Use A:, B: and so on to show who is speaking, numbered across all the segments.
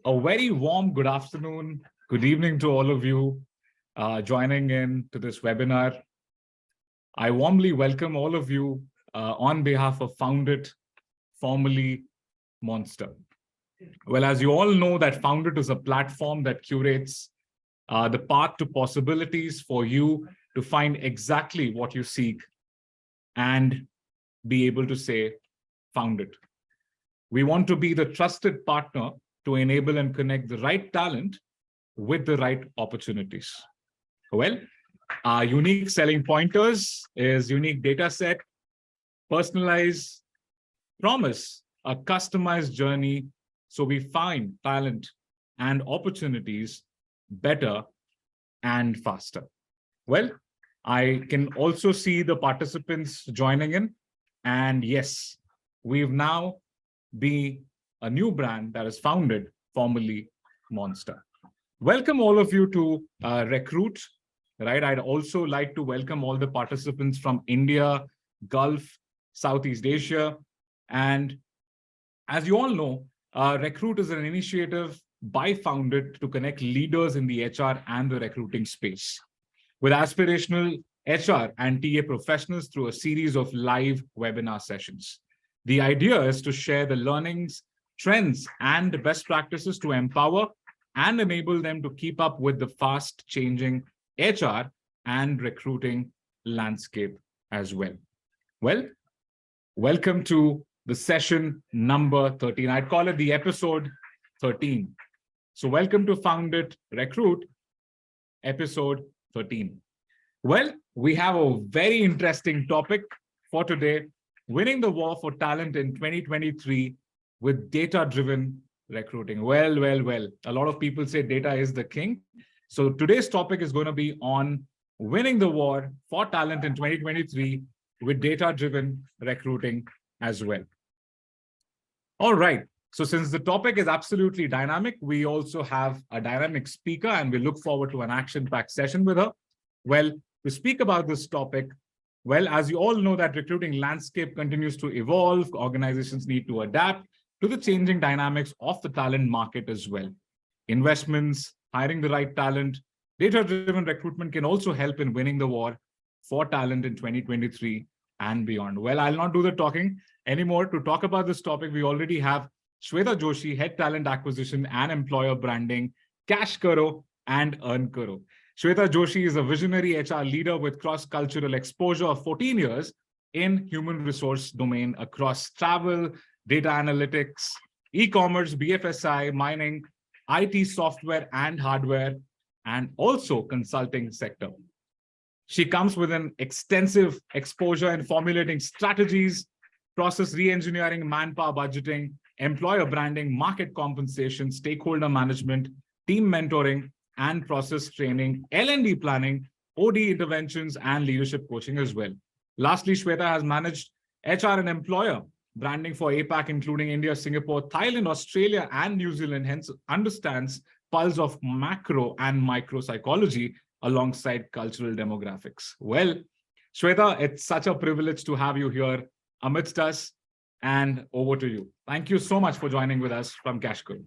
A: A very warm good afternoon, good evening to all of you joining in to this webinar. I warmly welcome all of you on behalf of Foundit, formerly Monster. Well, as you all know, that Foundit is a platform that curates the path to possibilities for you to find exactly what you seek and be able to say, found it. We want to be the trusted partner to enable and connect the right talent with the right opportunities. Well, our unique selling pointers is unique data set, personalized promise, a customized journey, so we find talent and opportunities better and faster. Well, I can also see the participants joining in. And yes, we've now be a new brand that is founded, formerly Monster. Welcome all of you to RecRoute, right? I'd also like to welcome all the participants from India, Gulf, Southeast Asia. And as you all know, RecRoute is an initiative by Foundit to connect leaders in the HR and the recruiting space with aspirational HR and TA professionals through a series of live webinar sessions. The idea is to share the learnings, trends, and best practices to empower and enable them to keep up with the fast-changing HR and recruiting landscape as well. Well, welcome to the session number 13. I'd call it the episode 13. So welcome to Foundit RecRoute, episode 13. Well, we have a very interesting topic for today, winning the war for talent in 2023 with data-driven recruiting. Well. A lot of people say data is the king. So today's topic is going to be on winning the war for talent in 2023 with data-driven recruiting as well. All right. So since the topic is absolutely dynamic, we also have a dynamic speaker and we look forward to an action-packed session with her. Well, to speak about this topic, well, as you all know, that recruiting landscape continues to evolve. Organizations need to adapt to the changing dynamics of the talent market as well. Investments, hiring the right talent, data-driven recruitment can also help in winning the war for talent in 2023 and beyond. Well, I'll not do the talking anymore. To talk about this topic, we already have Shweta Joshi, Head Talent Acquisition and Employer Branding, CashKaro EarnKaro. Shweta Joshi is a visionary HR leader with cross-cultural exposure of 14 years in human resource domain across travel, data analytics, e-commerce, BFSI, mining, IT software and hardware, and also consulting sector. She comes with an extensive exposure in formulating strategies, process re-engineering, manpower budgeting, employer branding, market compensation, stakeholder management, team mentoring, and process training, L&D planning, OD interventions, and leadership coaching as well. Lastly, Shweta has managed HR and employer branding for APAC, including India, Singapore, Thailand, Australia, and New Zealand, hence understands pulse of macro and micro psychology alongside cultural demographics. Well, Shweta, it's such a privilege to have you here amidst us, and over to you. Thank you so much for joining with us from CashKaro.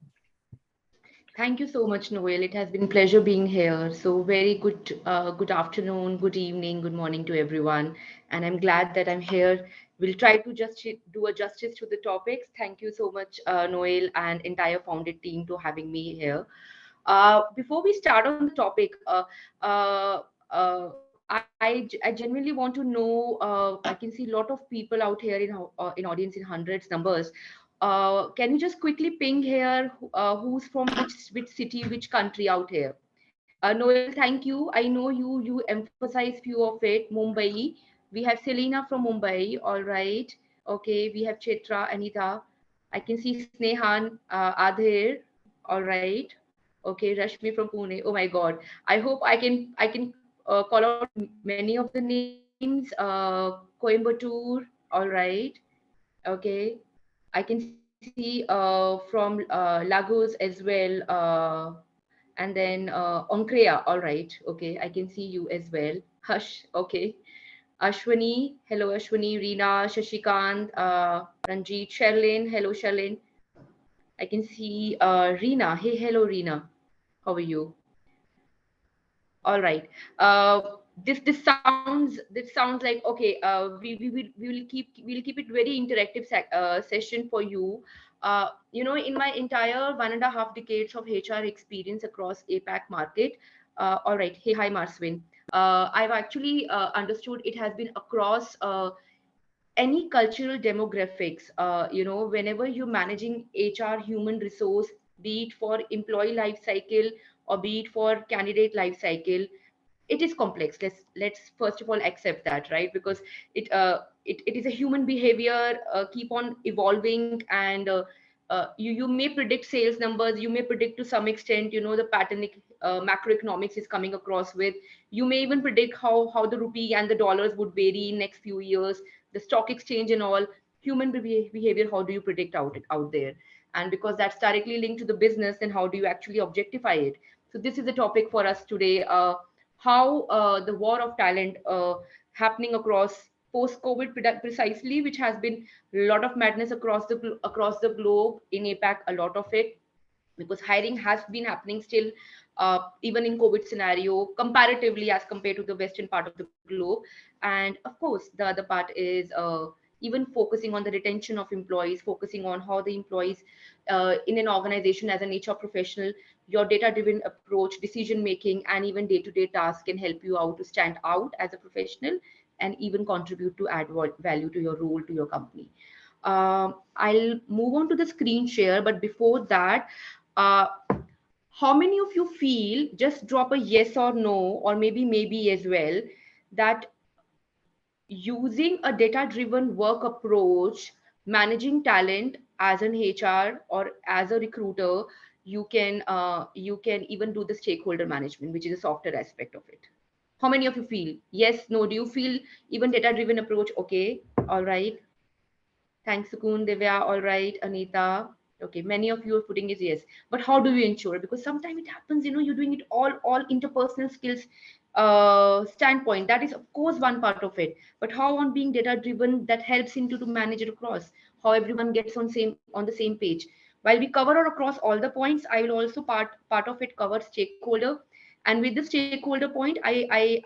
B: Thank you so much, Noel. It has been a pleasure being here. So very good afternoon, good evening, good morning to everyone. And I'm glad that I'm here. We'll try to just do a justice to the topics. Thank you so much, Noel and entire Founded team to having me here. Before we start on the topic, I genuinely want to know, I can see a lot of people out here in audience in hundreds numbers. Can you just quickly ping here who's from which city, which country out here? Noel, thank you. I know you emphasize few of it. Mumbai. We have Selena from Mumbai. All right. Okay. We have Chetra, Anita. I can see Snehan, Adhir. All right. Okay. Rashmi from Pune. Oh my God. I hope I can call out many of the names. Coimbatore. All right. Okay. I can see from Lagos as well, and then Onkrea. All right, okay, I can see you as well. Hush, okay. Ashwani, hello Ashwani, Reena, Shashikant, Ranjit, Sherlin, hello Sherlin. I can see Reena. Hey, hello, Reena. How are you? All right. This sounds like okay. We will keep it very interactive session for you. In my entire 1.5 decades of HR experience across APAC market. All right. Hey, hi, Marswin. I've actually understood it has been across any cultural demographics. Whenever you're managing HR, human resource, be it for employee life cycle or be it for candidate life cycle, it is complex. Let's first of all accept that, right? Because it is a human behavior, keep on evolving, and you may predict sales numbers, you may predict to some extent, the pattern macroeconomics is coming across with. You may even predict how the rupee and the dollars would vary in next few years, the stock exchange and all. Human behavior, how do you predict out there? And because that's directly linked to the business, then how do you actually objectify it? So this is the topic for us today. How the war of talent happening across post-COVID precisely, which has been a lot of madness across the globe in APAC, a lot of it, because hiring has been happening still, even in COVID scenario, comparatively as compared to the western part of the globe. And of course, the other part is even focusing on the retention of employees, focusing on how the employees in an organization as an HR professional, your data-driven approach, decision making, and even day-to-day tasks can help you out to stand out as a professional and even contribute to add value to your role, to your company. I'll move on to the screen share, but before that, uh, how many of you feel, just drop a yes or no, or maybe as well, that using a data driven work approach, managing talent as an HR or as a recruiter, you can even do the stakeholder management, which is a softer aspect of it. How many of you feel yes, no? Do you feel even data driven approach? Okay, all right. Thanks, Sukun, Divya. All right, Anita. Okay, many of you are putting is yes. But how do you ensure? Because sometimes it happens, you're doing it all interpersonal skills standpoint. That is, of course, one part of it. But how on being data driven that helps into to manage it across? How everyone gets on the same page. While we cover or across all the points, I will also part of it cover stakeholder. And with the stakeholder point, I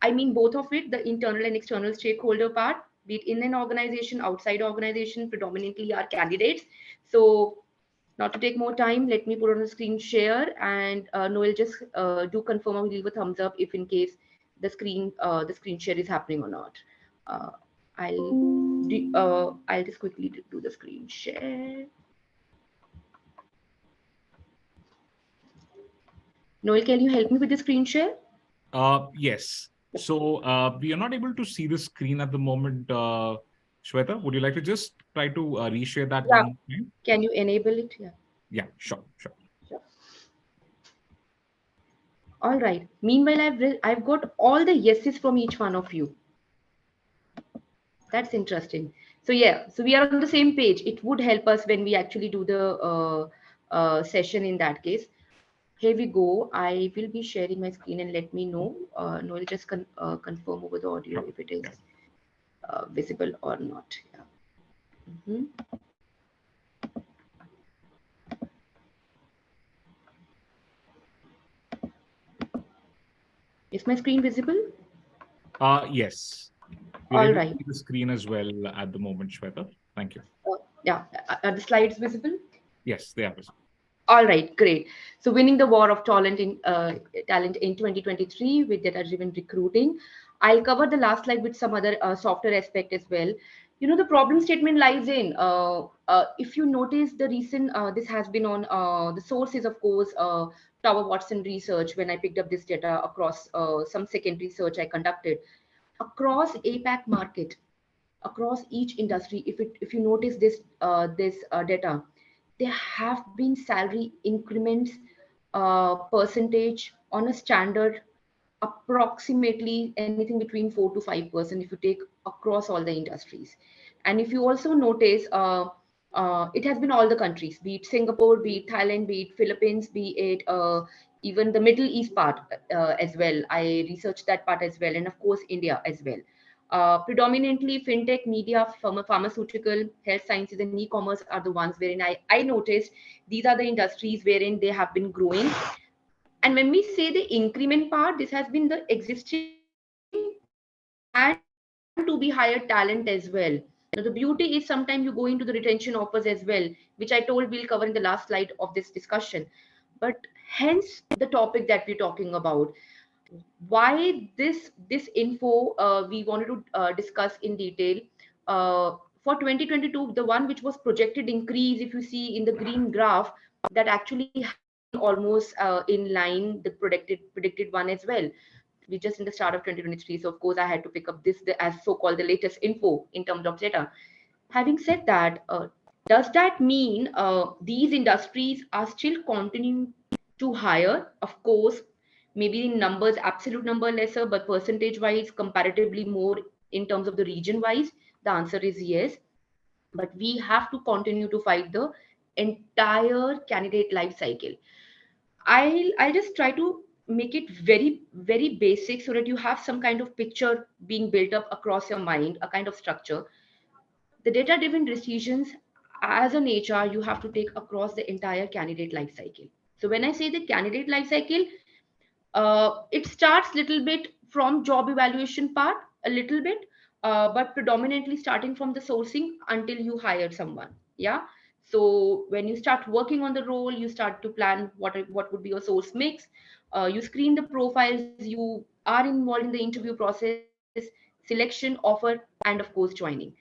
B: mean both of it, the internal and external stakeholder part, be it in an organization, outside organization, predominantly are candidates. So not to take more time, let me put on a screen share, and Noel, just do confirm or leave a thumbs up if in case the screen share is happening or not. Uh, I'll just quickly do the screen share. Noel, can you help me with the screen share?
A: Yes. So we are not able to see the screen at the moment. Shweta, would you like to just try to reshare that
B: Yeah.
A: one more time?
B: Can you enable it? Yeah.
A: Yeah, sure.
B: Sure. All right. Meanwhile, I've got all the yeses from each one of you. That's interesting. So yeah, so we are on the same page. It would help us when we actually do the session in that case. Here we go. I will be sharing my screen and let me know. Noel, just confirm over the audio
A: Sure.
B: if it is
A: Yeah.
B: visible or not. Yeah. Mhm. Is my screen visible?
A: Yes. We're
B: All
A: able to
B: right.
A: see the screen as well at the moment, Shweta. Thank you.
B: Yeah. Are the slides visible?
A: Yes, they are visible.
B: All right, great. So winning the war of talent in 2023 with data-driven recruiting. I'll cover the last slide with some other softer aspect as well. The problem statement lies in, if you notice the recent, this has been on the sources, of course, Tower Watson research, when I picked up this data across some second research I conducted across APAC market, across each industry. If you notice this data, there have been salary increments percentage on a standard approximately anything between 4 to 5% if you take across all the industries. And if you also notice, it has been all the countries, be it Singapore, be it Thailand, be it Philippines, be it even the Middle East part as well. I researched that part as well, and of course India as well. Predominantly fintech, media, pharmaceutical, health sciences, and e-commerce are the ones wherein I noticed these are the industries wherein they have been growing. And when we say the increment part, this has been the existing and to be higher talent as well. Now, the beauty is sometimes you go into the retention offers as well, which I told we'll cover in the last slide of this discussion. But hence the topic that we're talking about, why this info we wanted to discuss in detail. For 2022, the one which was projected increase, if you see in the green graph, that actually has been almost in line the predicted one as well. We just in the start of 2023, so of course I had to pick up this as so-called the latest info in terms of data. Having said that, does that mean these industries are still continuing to hire? Of course, maybe in numbers, absolute number lesser, but percentage wise, comparatively more in terms of the region wise, the answer is yes. But we have to continue to fight the entire candidate life cycle. I'll just try to make it very basic so that you have some kind of picture being built up across your mind, a kind of structure. The data driven decisions as an HR you have to take across the entire candidate life cycle. So when I say the candidate life cycle, it starts little bit from job evaluation part, a little bit, but predominantly starting from the sourcing until you hire someone. Yeah. So when you start working on the role, you start to plan what would be your source mix. You screen the profiles, you are involved in the interview process, selection, offer, and of course joining.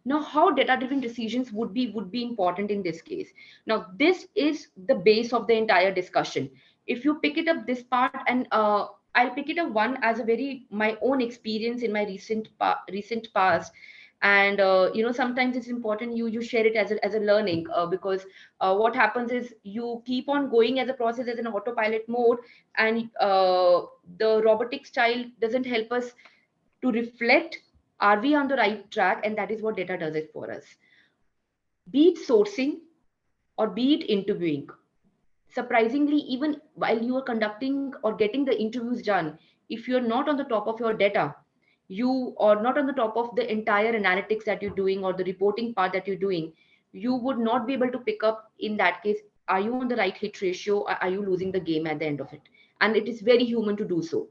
B: Now how data driven decisions would be important in this case. Now this is the base of the entire discussion. If you pick it up this part, and I'll pick it up one as a very my own experience in my recent past. And sometimes it's important you share it as a learning, because what happens is you keep on going as a process as an autopilot mode, and the robotic style doesn't help us to reflect, are we on the right track? And that is what data does it for us. Be it sourcing or be it interviewing, surprisingly, even while you are conducting or getting the interviews done, if you're not on the top of your data, you are not on the top of the entire analytics that you're doing or the reporting part that you're doing, you would not be able to pick up in that case, are you on the right hit ratio, or are you losing the game at the end of it? And it is very human to do so.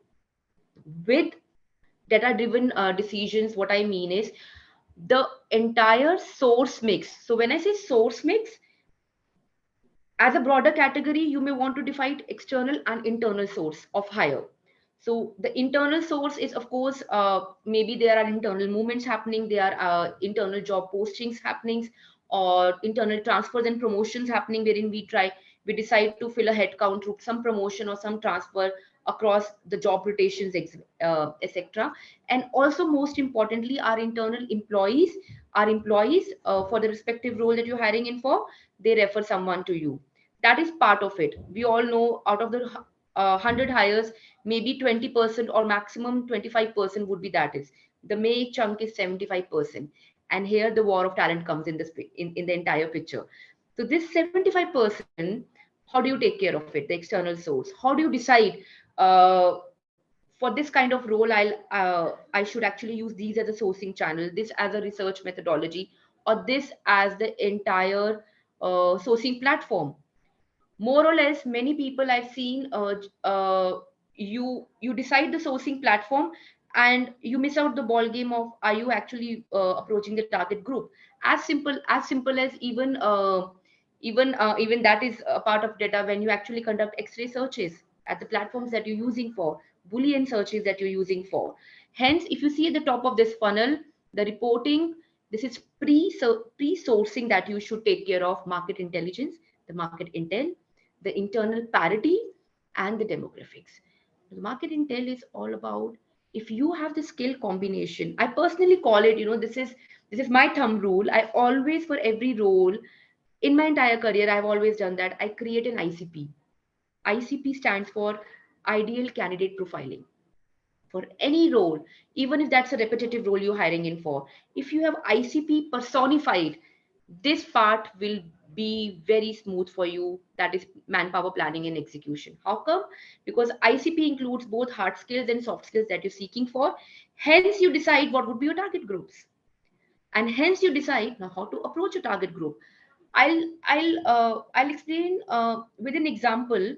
B: With data driven decisions, what I mean is the entire source mix. So when I say source mix, as a broader category, you may want to define external and internal source of hire. So the internal source is, of course, maybe there are internal movements happening, there are internal job postings happening, or internal transfers and promotions happening, wherein we decide to fill a headcount through some promotion or some transfer across the job rotations, etc. And also, most importantly, our employees for the respective role that you're hiring in for, they refer someone to you. That is part of it. We all know out of the 100 hires, maybe 20% or maximum 25% would be that is. The main chunk is 75%. And here the war of talent comes in in the entire picture. So this 75%, how do you take care of it? The external source. How do you decide for this kind of role, I should actually use these as a sourcing channel, this as a research methodology, or this as the entire sourcing platform. More or less, many people I've seen, you decide the sourcing platform, and you miss out the ball game of, are you actually approaching the target group? As simple as even that is a part of data. When you actually conduct x-ray searches at the platforms that you're using for, boolean searches that you're using for. Hence, if you see at the top of this funnel, the reporting, this is pre-sourcing that you should take care of: market intelligence, the market intel, the internal parity, and the demographics. The market intel is all about, if you have the skill combination. I personally call it, this is my thumb rule. I always, for every role in my entire career, I've always done that. I create an ICP. ICP stands for ideal candidate profiling for any role, even if that's a repetitive role you're hiring in for. If you have ICP personified, this part will be very smooth for you. That is manpower planning and execution. How come? Because ICP includes both hard skills and soft skills that you're seeking for. Hence, you decide what would be your target groups, and hence you decide now how to approach a target group. I'll explain with an example.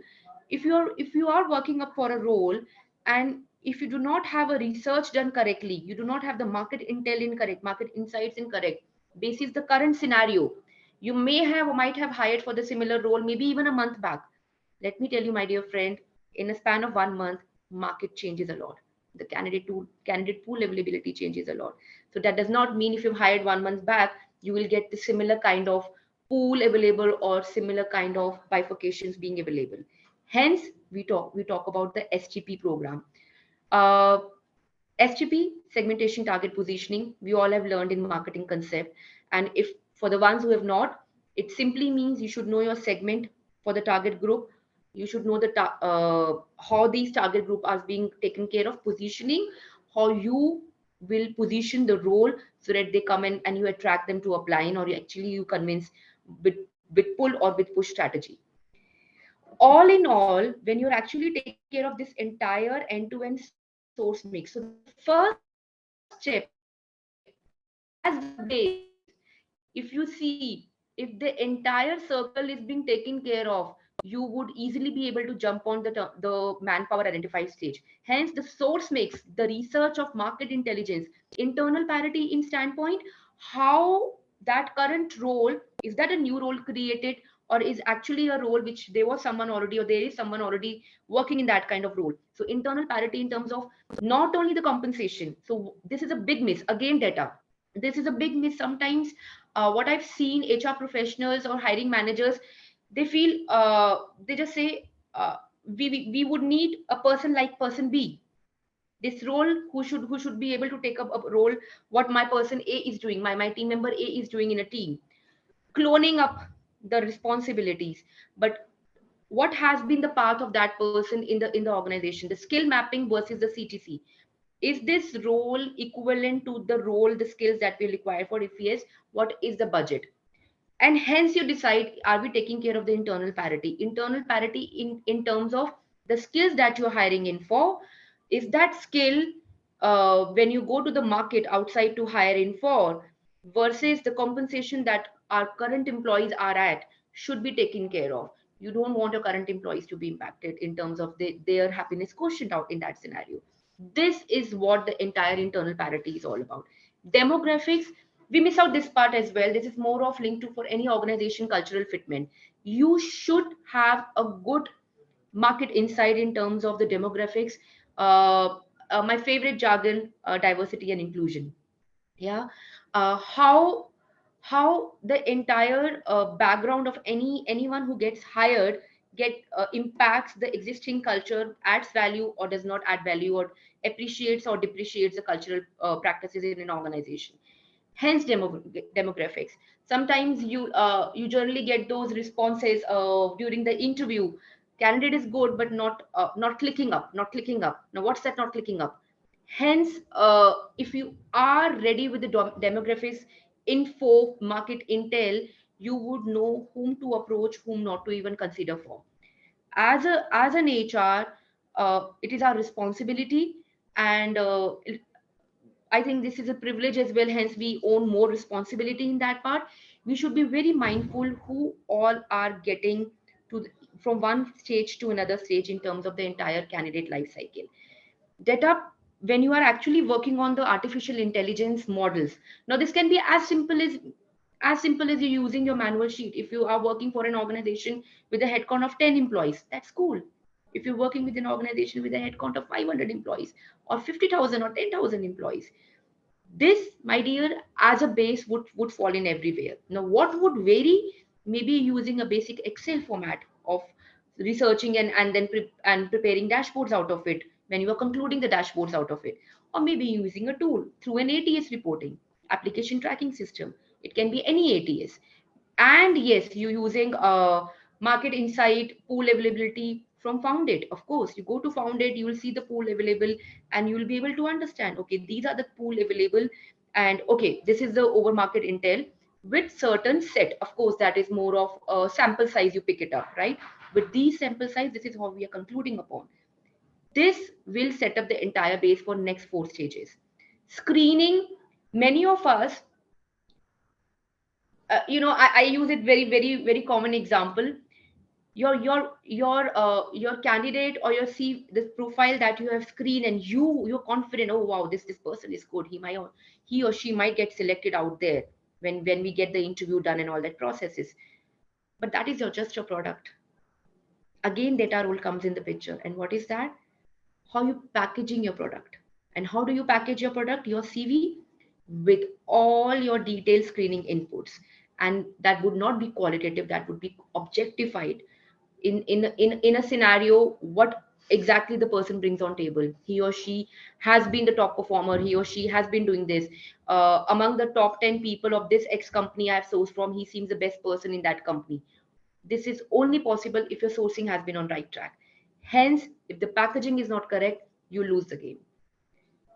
B: If you are working up for a role, and if you do not have a research done correctly, you do not have the market intel incorrect, market insights incorrect, basis the current scenario, you may have or might have hired for the similar role maybe even a month back. Let me tell you, my dear friend, in a span of 1 month, market changes a lot. The candidate pool availability changes a lot. So that does not mean if you've hired 1 month back, you will get the similar kind of pool available or similar kind of bifurcations being available. Hence, we talk about the STP program. Uh, STP, segmentation, target positioning, we all have learned in marketing concept. And if for the ones who have not, it simply means you should know your segment for the target group. You should know how these target group are being taken care of, positioning, how you will position the role so that they come in and you attract them to apply in, or you convince with pull or with push strategy. All in all, when you're actually taking care of this entire end-to-end source mix, so the first step as the base, if you see, if the entire circle is being taken care of, you would easily be able to jump on the manpower identify stage. Hence, the source mix, the research of market intelligence, internal parity in standpoint, how that current role, is that a new role created, or is actually a role which there was someone already, or there is someone already working in that kind of role. So internal parity in terms of not only the compensation. So this is a big miss, again data. This is a big miss sometimes. What I've seen, HR professionals or hiring managers, they feel, they just say, we would need a person like person B, this role, who should be able to take up a role what my person A is doing, my team member A is doing in a team, cloning up the responsibilities. But what has been the path of that person in the organization, the skill mapping versus the CTC? Is this role equivalent to the role, the skills that we require for? If yes, what is the budget? And hence you decide, are we taking care of the internal parity in terms of the skills that you're hiring in for? Is that skill, when you go to the market outside to hire in for, versus the compensation that our current employees are at, should be taken care of? You don't want your current employees to be impacted in terms of their happiness quotient out in that scenario. This is what the entire internal parity is all about. Demographics, we miss out this part as well. This is more of linked to for any organization cultural fitment. You should have a good market insight in terms of the demographics. My favorite jargon, diversity and inclusion. Yeah. Uh, how how the entire background of anyone who gets hired get impacts the existing culture, adds value or does not add value, or appreciates or depreciates the cultural practices in an organization. Hence demographics. Sometimes you generally get those responses during the interview. Candidate is good but not clicking up, not clicking up. Now what's that not clicking up? Hence, if you are ready with the demographics info, market intel, you would know whom to approach, whom not to even consider for. As an HR, it is our responsibility, and I think this is a privilege as well. Hence, we own more responsibility in that part. We should be very mindful who all are getting to from one stage to another stage in terms of the entire candidate life cycle. Data, when you are actually working on the artificial intelligence models. Now, this can be as simple as you using your manual sheet. If you are working for an organization with a headcount of 10 employees, that's cool. If you're working with an organization with a headcount of 500 employees or 50,000 or 10,000 employees, this, my dear, as a base would fall in everywhere. Now what would vary? Maybe using a basic Excel format of researching and then preparing dashboards out of it, when you are concluding the dashboards out of it. Or maybe using a tool through an ATS reporting, application tracking system. It can be any ATS. And yes, you using market insight, pool availability from foundit. Of course, you go to foundit, you will see the pool available, and you will be able to understand, okay, these are the pool available, and okay, this is the over market intel. with certain set. Of course, that is more of a sample size, you pick it up, right? With these sample size, this is how we are concluding upon. This will set up the entire base for next 4 stages. Screening, many of us, I use it very common example. Your candidate or your C this profile that you have screened, and you're confident, oh wow, this person is good, he or she might get selected out there when we get the interview done and all that processes. But that is just your product. Again, data role comes in the picture. And what is that? How you packaging your product. And how do you package your product, your CV, with all your detailed screening inputs. And that would not be qualitative, that would be objectified in a scenario. What exactly the person brings on table? He or she has been the top performer, he or she has been doing this, among the top 10 people of this X company I have sourced from, he seems the best person in that company. This is only possible if your sourcing has been on right track. Hence, if the packaging is not correct, you lose the game.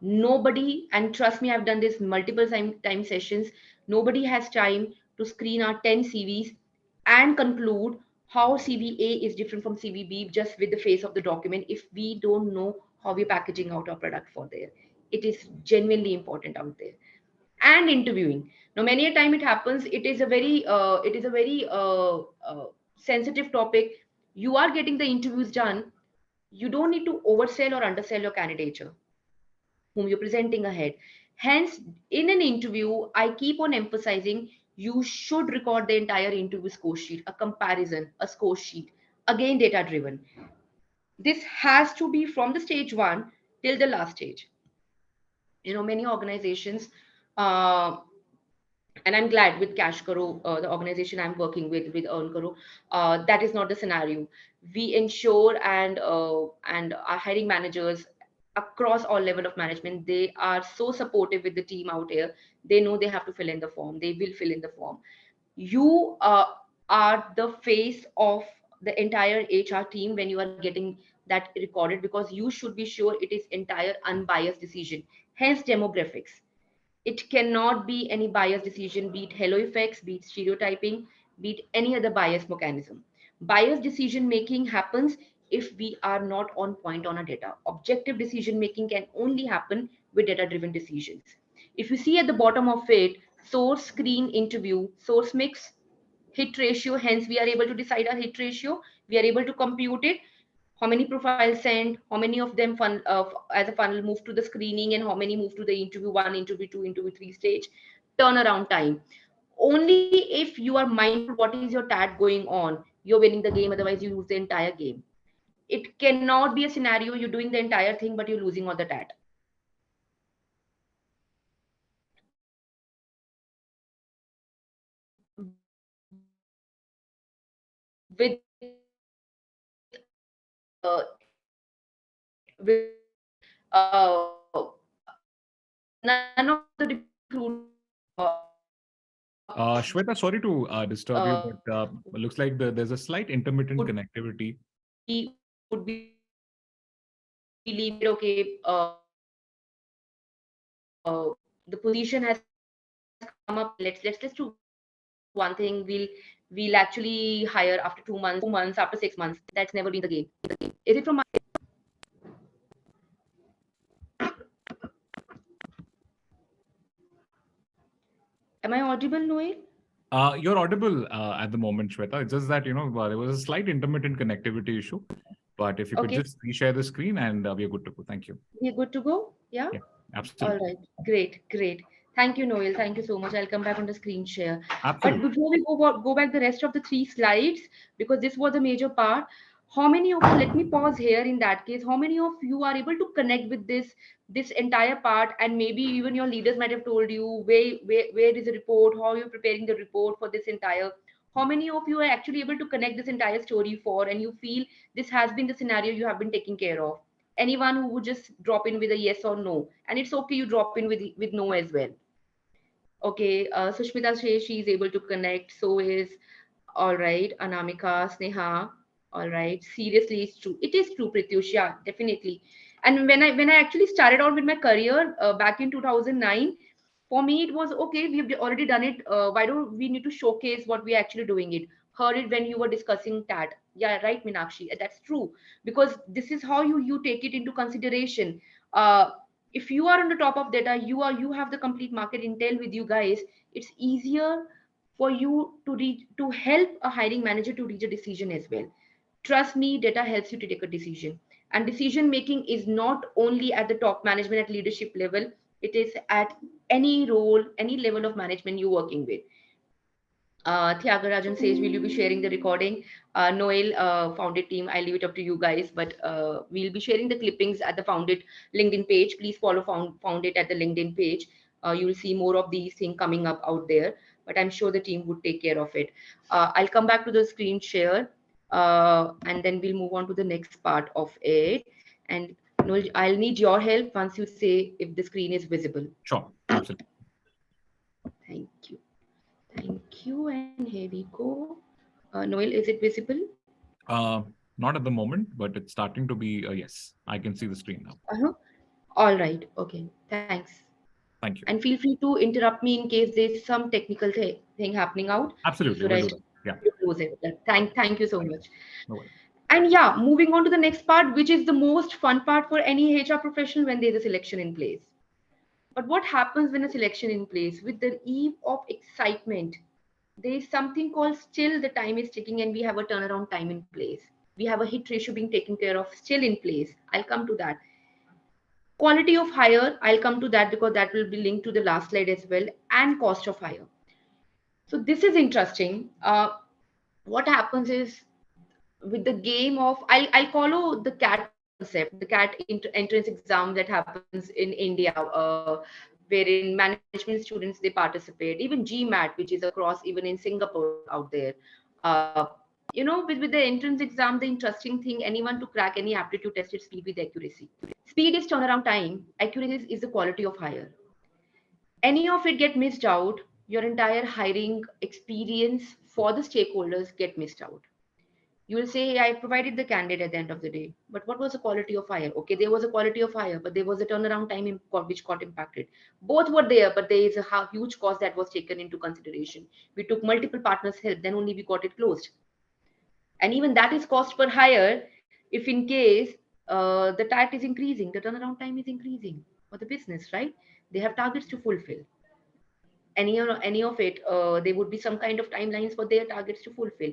B: Nobody, and trust me, I've done this multiple time sessions, nobody has time to screen our 10 CVs and conclude how CVA is different from CVB just with the face of the document if we don't know how we're packaging out our product for there. It is genuinely important out there. And interviewing. Now, many a time it happens, it is a very sensitive topic. You are getting the interviews done. You don't need to oversell or undersell your candidature whom you're presenting ahead. Hence, in an interview, I keep on emphasizing you should record the entire interview score sheet, a comparison, a score sheet, again, data driven. This has to be from the stage one till the last stage. Many organizations, uh, and I'm glad with CashKaro, the organization I'm working with EarnKaro, that is not the scenario. We ensure, and our hiring managers across all level of management, they are so supportive with the team out here. They know they have to fill in the form. They will fill in the form. You are the face of the entire HR team when you are getting that recorded, because you should be sure it is entire unbiased decision. Hence, demographics, it cannot be any bias decision, be it halo effects, be it stereotyping, be it any other bias mechanism. Bias decision making happens if we are not on point on our data. Objective decision making can only happen with data driven decisions. If you see at the bottom of it, source, screen, interview, source mix, hit ratio, hence we are able to decide our hit ratio. We are able to compute it, how many profiles sent, how many of them as a funnel move to the screening, and how many move to the interview 1, interview 2, interview 3 stage. Turnaround time, only if you are mindful what is your tag going on, you're winning the game, otherwise you lose the entire game. It cannot be a scenario you're doing the entire thing but you're losing all the tat. With none of the recruit
A: Shweta, sorry to disturb you, but it looks like there's a slight intermittent connectivity.
B: would be leave it, okay, the position has come up, let's do one thing, we'll actually hire after 2 months, 2 months, after 6 months. That's never been the game. Is it from my Am I audible, Noel?
A: You're audible at the moment, Shweta. It's just that, there was a slight intermittent connectivity issue. But if you could
B: Okay,
A: just reshare the screen and we are good to go. Thank you.
B: we're good to go. Yeah.
A: Yeah,
B: All
A: absolutely.
B: right. Great. Thank you, Noel. Thank you so much. I'll come back on the screen share. But
A: Absolutely.
B: before we go back the rest of the 3 slides, because this was a major part, how many of you, let me pause here in that case, how many of you are able to connect with this entire part, and maybe even your leaders might have told you where is the report, how you're preparing the report for this entire, how many of you are actually able to connect this entire story for, and you feel this has been the scenario you have been taking care of? Anyone who would just drop in with a yes or no, and it's okay you drop in with no as well. Okay, Sushmita says she is able to connect, so is, all right, Anamika, Sneha, all right. Seriously, it's true, it is true, Prityush, yeah, definitely. And when I actually started out with my career back in 2009, For me, it was okay. We've already done it. Why don't we need to showcase what we're actually doing it? Heard it when you were discussing TAT. Yeah, right, Minakshi. That's true, because this is how you take it into consideration. If you are on the top of data, you have the complete market intel with you guys. It's easier for you to reach, to help a hiring manager to reach a decision as well. Trust me, data helps you to take a decision. And decision making is not only at the top management, at leadership level, it is at any role, any level of management you're working with. Thiagarajan says, will you be sharing the recording? Noel, Foundit team, I leave it up to you guys, but we'll be sharing the clippings at the Foundit LinkedIn page. Please follow Foundit at the LinkedIn page. You will see more of these things coming up out there, but I'm sure the team would take care of it. I'll come back to the screen share, and then we'll move on to the next part of it. And Noel, I'll need your help once you say if the screen is visible.
A: Sure, absolutely.
B: Thank you. Thank you. And here we go. Noel, is it visible?
A: Not at the moment, but it's starting to be, yes, I can see the screen now.
B: All right. Okay. Thanks.
A: Thank you.
B: And feel free to interrupt me in case there's some technical thing happening out.
A: Absolutely,
B: So
A: we'll
B: that
A: do that. Yeah.
B: you close it. Thank you so much.
A: No worries.
B: And yeah, moving on to the next part, which is the most fun part for any HR professional when there's a selection in place. But what happens when a selection in place? With the eve of excitement, there is something called still the time is ticking and we have a turnaround time in place. We have a hit ratio being taken care of still in place. I'll come to that. Quality of hire, I'll come to that because that will be linked to the last slide as well, and cost of hire. So this is interesting. What happens is with the game of, I'll follow the CAT concept, the CAT entrance exam that happens in India, wherein management students they participate, even GMAT, which is across even in Singapore out there. With the entrance exam, the interesting thing, anyone to crack any aptitude test, it's speed with accuracy. Speed is turnaround time, accuracy is the quality of hire. Any of it get missed out, your entire hiring experience for the stakeholders get missed out. You will say, I provided the candidate at the end of the day, but what was the quality of hire? Okay, there was a quality of hire, but there was a turnaround time which got impacted. Both were there, but there is a huge cost that was taken into consideration. We took multiple partners' help, then only we got it closed. And even that is cost per hire. If in case the TAT is increasing, the turnaround time is increasing for the business, right? They have targets to fulfill. Any of it, there would be some kind of timelines for their targets to fulfill.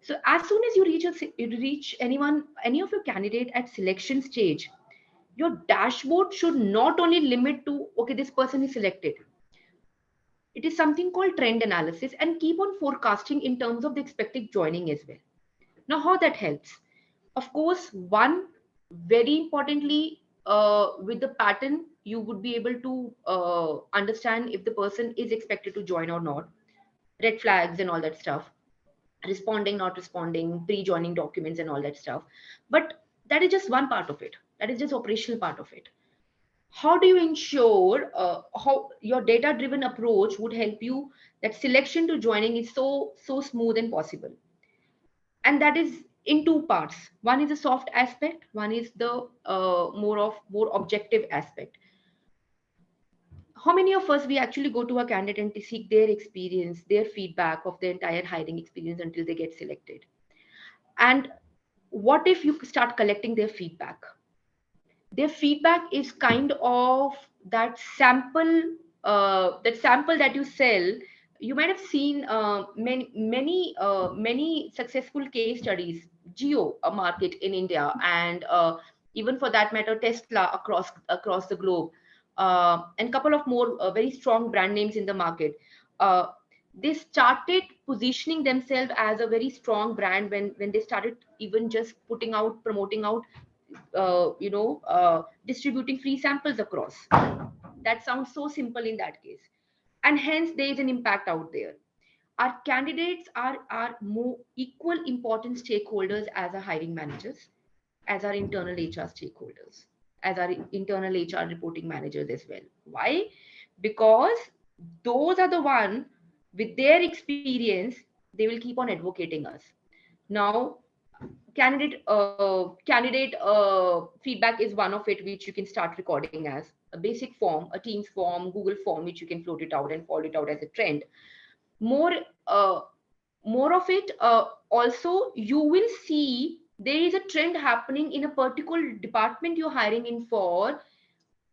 B: So as soon as you reach any of your candidate at selection stage, your dashboard should not only limit to, okay, this person is selected. It is something called trend analysis and keep on forecasting in terms of the expected joining as well. Now, how that helps? Of course, one, very importantly, with the pattern, you would be able to understand if the person is expected to join or not, red flags and all that stuff, responding, not responding, pre-joining documents and all that stuff. But that is just one part of it. That is just operational part of it. How do you ensure how your data-driven approach would help you that selection to joining is so smooth and possible? And that is in two parts. One is the soft aspect, one is the more objective aspect. How many of us we actually go to a candidate and to seek their experience, their feedback of their entire hiring experience until they get selected? And what if you start collecting their feedback? Their feedback is kind of that sample that you sell. You might have seen many successful case studies, Geo, a market in India, and even for that matter, Tesla across the globe, and couple of more very strong brand names in the market. Uh, they started positioning themselves as a very strong brand when they started even just putting out, promoting out, distributing free samples across. That sounds so simple in that case, and hence there is an impact out there. Our candidates are more equal important stakeholders as our hiring managers, as our internal HR stakeholders, as our internal HR reporting managers as well. Why? Because those are the one with their experience, they will keep on advocating us. Now, candidate feedback is one of it, which you can start recording as a basic form, a Teams form, Google form, which you can float it out and follow it out as a trend. More uh, more of it, also you will see there is a trend happening in a particular department you're hiring in for,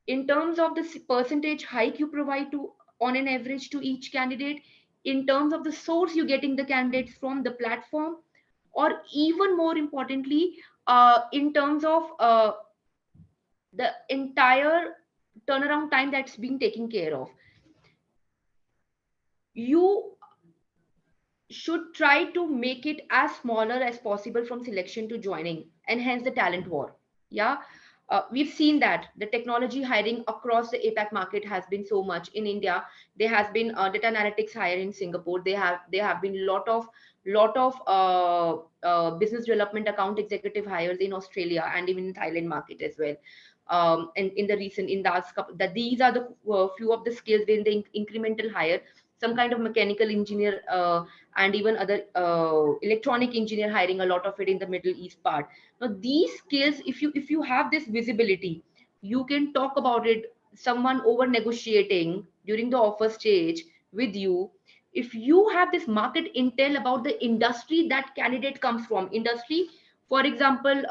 B: in terms of the percentage hike you provide to, on an average, to each candidate, in terms of the source you're getting the candidates from, the platform, or even more importantly, in terms of the entire turnaround time that's being taken care of. You should try to make it as smaller as possible from selection to joining, and hence the talent war. Yeah. We've seen that the technology hiring across the APAC market has been so much. In India, there has been data analytics hire in Singapore. There have been lot of business development account executive hires in Australia and even in Thailand market as well. And in the recent, in the last couple, that these are the few of the skills in the incremental hire. Some kind of mechanical engineer, and even other electronic engineer hiring, a lot of it in the Middle East part. Now these skills, if you have this visibility, you can talk about it, someone over negotiating during the offer stage with you. If you have this market intel about the industry that candidate comes from, industry, for example,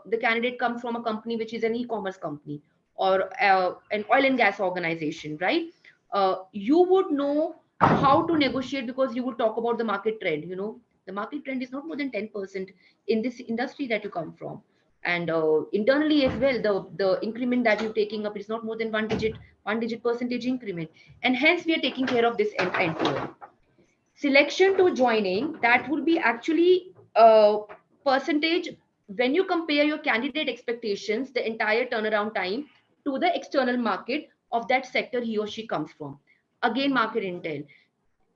B: the candidate comes from a company which is an e-commerce company, or an oil and gas organization, right? You would know how to negotiate, because you would talk about the market trend. The market trend is not more than 10% in this industry that you come from. And internally as well, the increment that you're taking up is not more than one digit percentage increment. And hence we are taking care of this end to end. Selection to joining, that will be actually a percentage when you compare your candidate expectations, the entire turnaround time, to the external market of that sector he or she comes from. Again, market intel.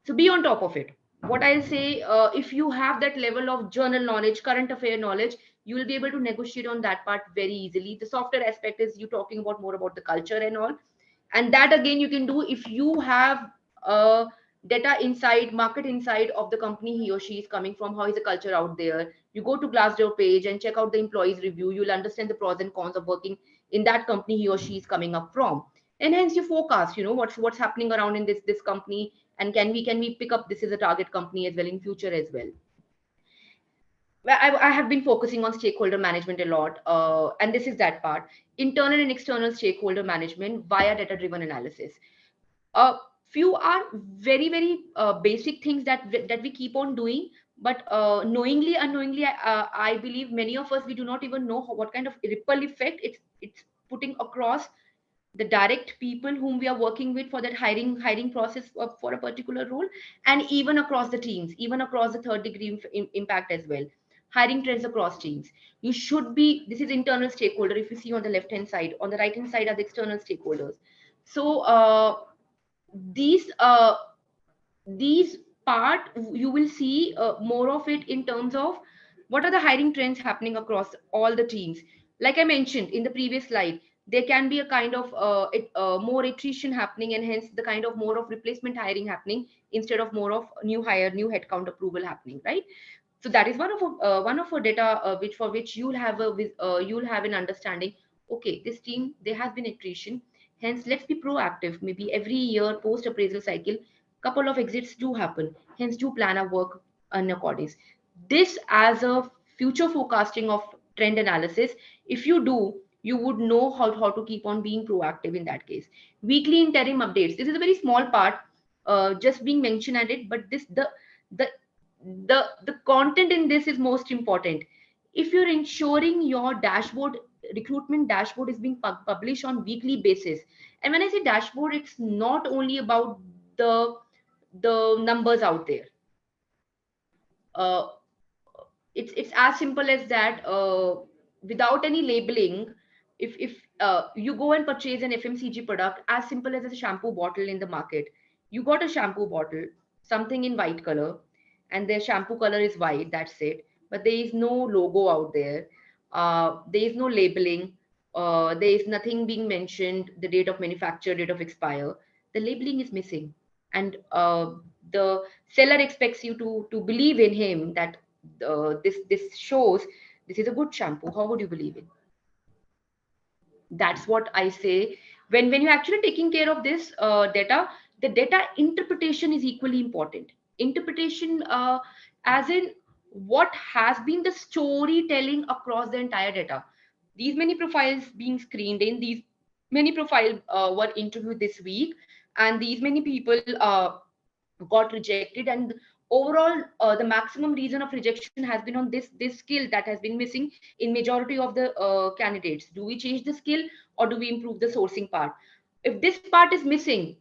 B: So be on top of it. What I'll say, if you have that level of journal knowledge, current affair knowledge, you will be able to negotiate on that part very easily. The softer aspect is you talking about more about the culture and all, and that again you can do if you have data inside, market inside of the company he or she is coming from. How is the culture out there? You go to Glassdoor page and check out the employees review. You'll understand the pros and cons of working in that company he or she is coming up from. And hence you forecast, what's happening around in this company, and can we pick up this as a target company as well in future as well. Well, I have been focusing on stakeholder management a lot, and this is that part: internal and external stakeholder management via data-driven analysis. Few are very very basic things that we keep on doing, but knowingly unknowingly, I believe many of us, we do not even know what kind of ripple effect it's putting across the direct people whom we are working with for that hiring process for a particular role, and even across the teams, even across the third degree impact as well. Hiring trends across teams, you should be, this is internal stakeholder. If you see on the left hand side, on the right hand side are the external stakeholders. So these uh, these part you will see more of it in terms of what are the hiring trends happening across all the teams. Like I mentioned in the previous slide, there can be a kind of more attrition happening, and hence the kind of more of replacement hiring happening instead of more of new hire, new headcount approval happening, right? So that is one of our data, which for which you'll have an understanding. Okay, this team, there has been attrition, hence let's be proactive. Maybe every year post appraisal cycle, couple of exits do happen, hence do plan our work in accordance. This as a future forecasting of trend analysis, if you do, you would know how to keep on being proactive in that case. Weekly interim updates, this is a very small part, just being mentioned at it, but the the content in this is most important. If you're ensuring your dashboard, recruitment dashboard, is being published on weekly basis, and when I say dashboard, it's not only about the numbers out there. uh, it's as simple as that, without any labeling. If you go and purchase an FMCG product, as simple as a shampoo bottle in the market, you got a shampoo bottle, something in white color, and their shampoo color is white, that's it, but there is no logo out there. There is no labeling. There is nothing being mentioned, the date of manufacture, date of expire. The labeling is missing, and the seller expects you to believe in him that this shows this is a good shampoo. How would you believe it? That's what I say. When you're actually taking care of this data, the data interpretation is equally important. Interpretation, as in what has been the storytelling across the entire data. These many profiles being screened in, these many profiles were interviewed this week, and these many people got rejected, and overall the maximum reason of rejection has been on this skill that has been missing in majority of the candidates. Do we change the skill, or do we improve the sourcing part? If this part is missing,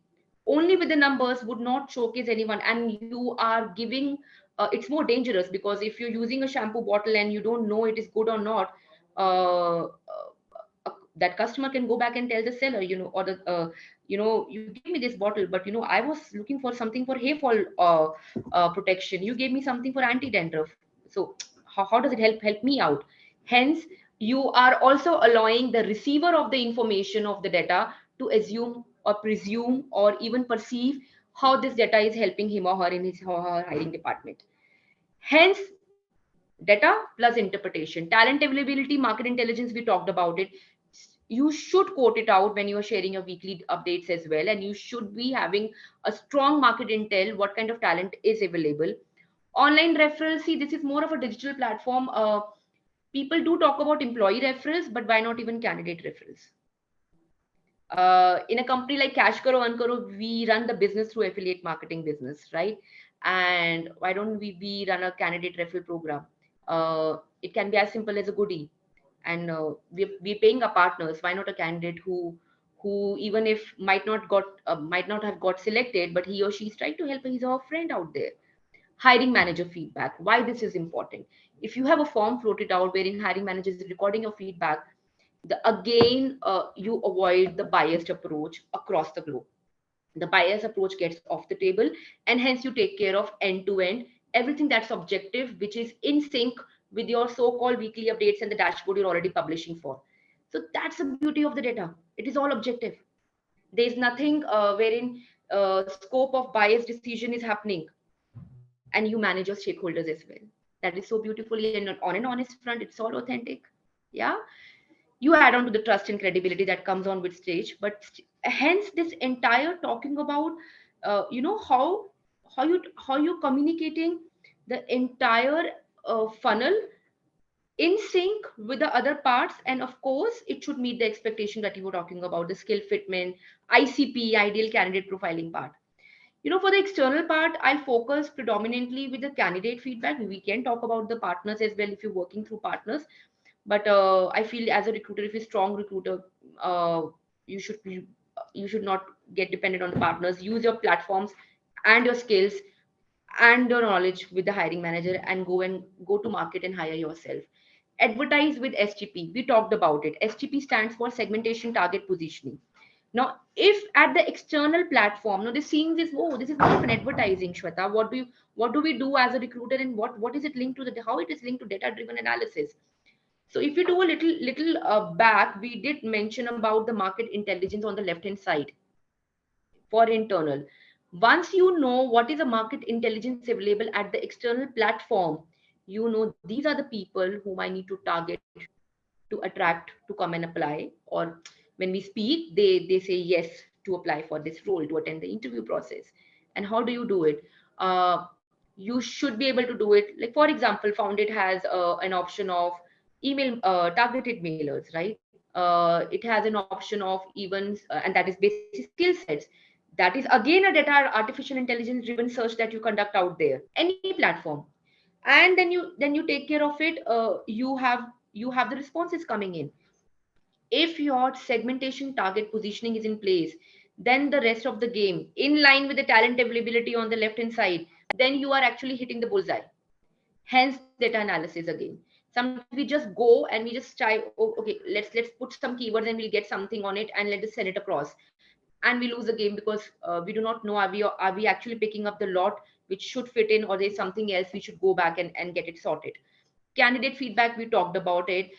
B: only with the numbers would not showcase anyone, and you are giving it's more dangerous, because if you're using a shampoo bottle and you don't know it is good or not, that customer can go back and tell the seller, or the you gave me this bottle, but I was looking for something for hair fall protection. You gave me something for anti-dandruff. So how does it help me out? Hence, you are also allowing the receiver of the information of the data to assume or presume or even perceive how this data is helping him or her in his or her hiring department. Hence, data plus interpretation, talent availability, market intelligence, we talked about it. You should quote it out when you are sharing your weekly updates as well, and you should be having a strong market intel, what kind of talent is available. Online referrals, see, this is more of a digital platform. People do talk about employee referrals, but why not even candidate referrals? In a company like CashKaro EarnKaro, we run the business through affiliate marketing business, right? And why don't we run a candidate referral program? It can be as simple as a goodie, and we're paying our partners. Why not a candidate who even if might not have got selected, but he or she is trying to help his or her friend out there. Hiring manager feedback. Why this is important? If you have a form floated out wherein hiring manager is recording your feedback, again you avoid the biased approach across the globe. The bias approach gets off the table, and hence you take care of end to end everything that's objective, which is in sync with your so-called weekly updates and the dashboard you're already publishing for. So that's the beauty of the data. It is all objective. There's nothing wherein scope of bias decision is happening, and you manage your stakeholders as well. That is so beautifully, and on an honest front, it's all authentic. Yeah, you add on to the trust and credibility that comes on with stage, but hence this entire talking about how you communicating the entire funnel in sync with the other parts, and of course it should meet the expectation that you were talking about, the skill fitment, ICP, ideal candidate profiling part. For the external part, I'll focus predominantly with the candidate feedback. We can talk about the partners as well if you're working through partners, but I feel as a recruiter, if you're a strong recruiter, uh, you should be you should not get dependent on the partners. Use your platforms and your skills and your knowledge with the hiring manager, and go to market and hire yourself. Advertise with STP, we talked about it. STP stands for segmentation target positioning. Now, if at the external platform, now they're seeing this, oh, this is more of an advertising, Shweta. What do we do as a recruiter, and what is it linked to how it is linked to data driven analysis? So if you do a little back, we did mention about the market intelligence on the left hand side for internal. Once you know what is a market intelligence available at the external platform, these are the people whom I need to target to attract to come and apply. Or when we speak, they say yes to apply for this role, to attend the interview process. And how do you do it? You should be able to do it. Like, for example, foundit has an option of email targeted mailers, right? It has an option of events, and that is basic skill sets. That is again a data artificial intelligence driven search that you conduct out there, any platform. And then you take care of it. You have the responses coming in. If your segmentation target positioning is in place, then the rest of the game in line with the talent availability on the left hand side, then you are actually hitting the bullseye. Hence data analysis again. Sometimes we just go and we just try, oh, okay, let's put some keywords and we'll get something on it, and let us send it across, and we lose the game because we do not know, are we actually picking up the lot which should fit in, or there's something else we should go back and get it sorted. Candidate feedback, we talked about it.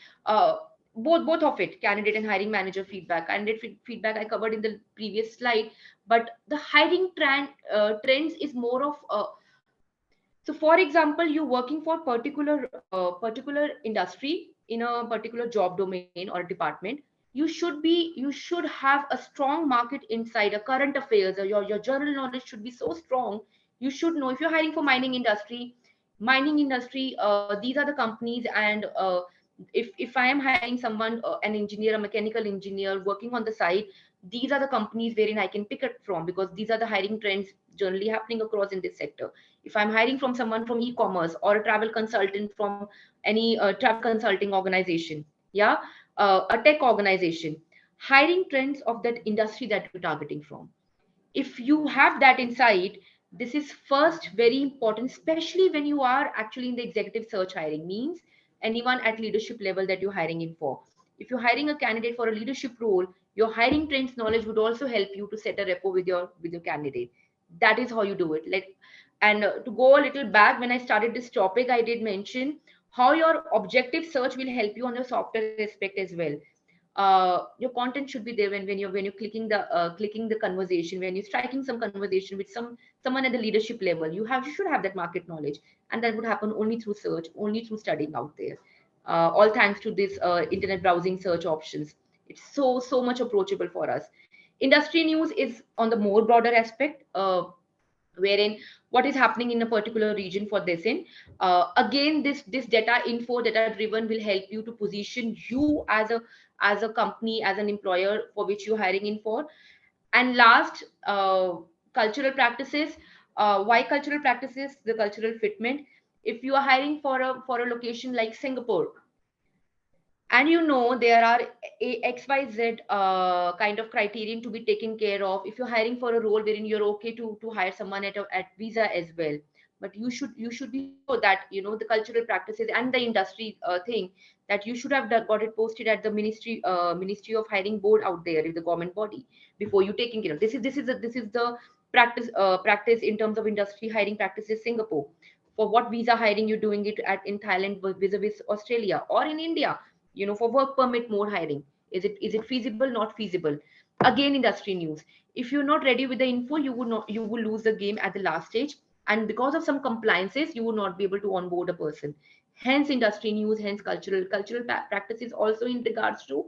B: Both of it, candidate and hiring manager feedback. Candidate feedback I covered in the previous slide, but the hiring trends is more of So for example, you're working for particular industry in a particular job domain or department. You should have a strong market insight, a current affairs, or your general knowledge should be so strong. You should know if you're hiring for mining industry, these are the companies. And if I am hiring someone, an engineer, a mechanical engineer working on the site, these are the companies wherein I can pick it from, because these are the hiring trends generally happening across in this sector. If I'm hiring from someone from e-commerce or a travel consultant from any travel consulting organization, yeah, a tech organization, hiring trends of that industry that you're targeting from, if you have that insight, this is first very important, especially when you are actually in the executive search. Hiring means anyone at leadership level that you're hiring in for. If you're hiring a candidate for a leadership role, your hiring trends knowledge would also help you to set a rapport with your candidate. That is how you do it. Like, and to go a little back, when I started this topic, I did mention how your objective search will help you on your software aspect as well. Your content should be there when you're clicking the conversation, when you're striking some conversation with someone at the leadership level. You should have that market knowledge, and that would happen only through search, only through studying out there. All thanks to this internet browsing search options. It's so much approachable for us. Industry news is on the more broader aspect, wherein what is happening in a particular region for this in. Again, this data driven will help you to position you as a company, as an employer for which you're hiring in for. And last, cultural practices. Why cultural practices? The cultural fitment. If you are hiring for a location like Singapore, and you know there are xyz kind of criterion to be taken care of. If you're hiring for a role wherein you're okay to hire someone at visa as well, but you should be sure that you know the cultural practices and the industry thing, that you should have got it posted at the ministry of hiring board out there, in the government body, before you taking care of. This is the practice in terms of industry hiring practices Singapore. For what visa hiring you're doing it at in Thailand vis-a-vis Australia, or in India, for work permit more hiring. Is it feasible, not feasible? Again, industry news. If you're not ready with the info, you will lose the game at the last stage. And because of some compliances, you will not be able to onboard a person. Hence industry news, hence cultural practices also in regards to,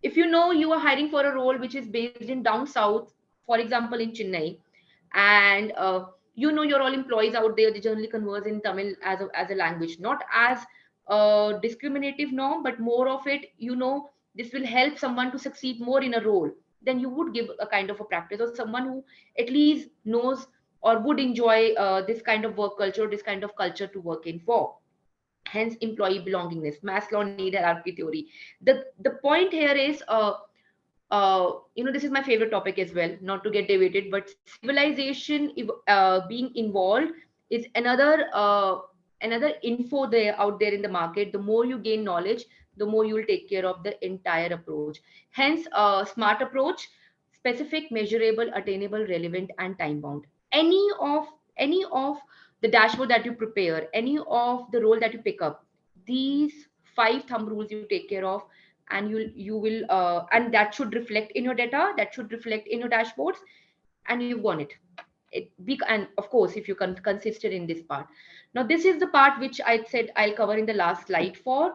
B: if you know you are hiring for a role which is based in down south, for example in Chennai, and your all employees out there, they generally converse in Tamil as a language, not as a discriminative norm, but more of it, this will help someone to succeed more in a role. Then you would give a kind of a practice, or someone who at least knows or would enjoy this kind of work culture, this kind of culture to work in for. Hence employee belongingness, Maslow need hierarchy theory. The point here is, this is my favorite topic as well, not to get deviated, but civilization being involved is another info there out there in the market. The more you gain knowledge, the more you will take care of the entire approach. Hence, smart approach: specific, measurable, attainable, relevant, and time bound. Any of the dashboard that you prepare, any of the role that you pick up, these five thumb rules you take care of, and you will and that should reflect in your data, that should reflect in your dashboards, and you've won it. And of course, if you consistent in this part. Now this is the part which I said I'll cover in the last slide for,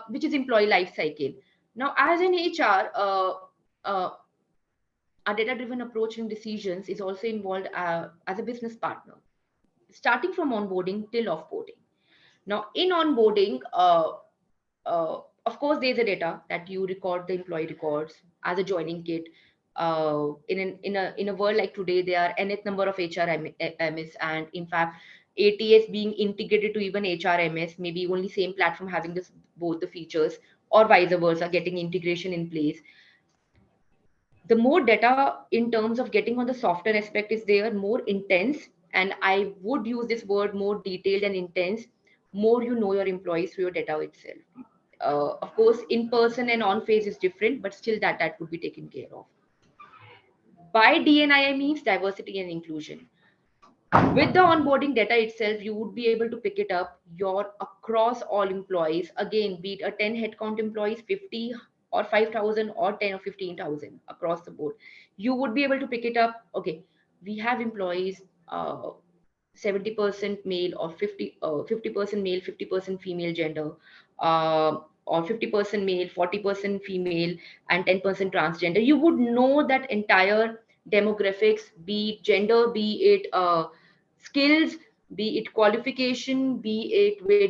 B: which is employee life cycle. Now as an HR, uh, a data driven approach in decisions is also involved as a business partner, starting from onboarding till offboarding. Now in onboarding, of course, there's a data that you record the employee records as a joining kit. In a world like today, there are nth number of HRMS, and in fact, ATS being integrated to even HRMS, maybe only same platform having this both the features, or vice versa, getting integration in place. The more data in terms of getting on the software aspect is there, more intense, and I would use this word more detailed and intense, more you know your employees through your data itself. Of course, in person and on phase is different, but still that would be taken care of. By DNI means diversity and inclusion. With the onboarding data itself, you would be able to pick it up your across all employees. Again, be it a 10 headcount employees, 50 or 5,000 or 10 or 15,000 across the board. You would be able to pick it up. Okay, we have employees. 70% male or 50% male, 50% female gender, uh, or 50% male, 40% female, and 10% transgender, you would know that entire demographics, be it gender, be it skills, be it qualification, be it where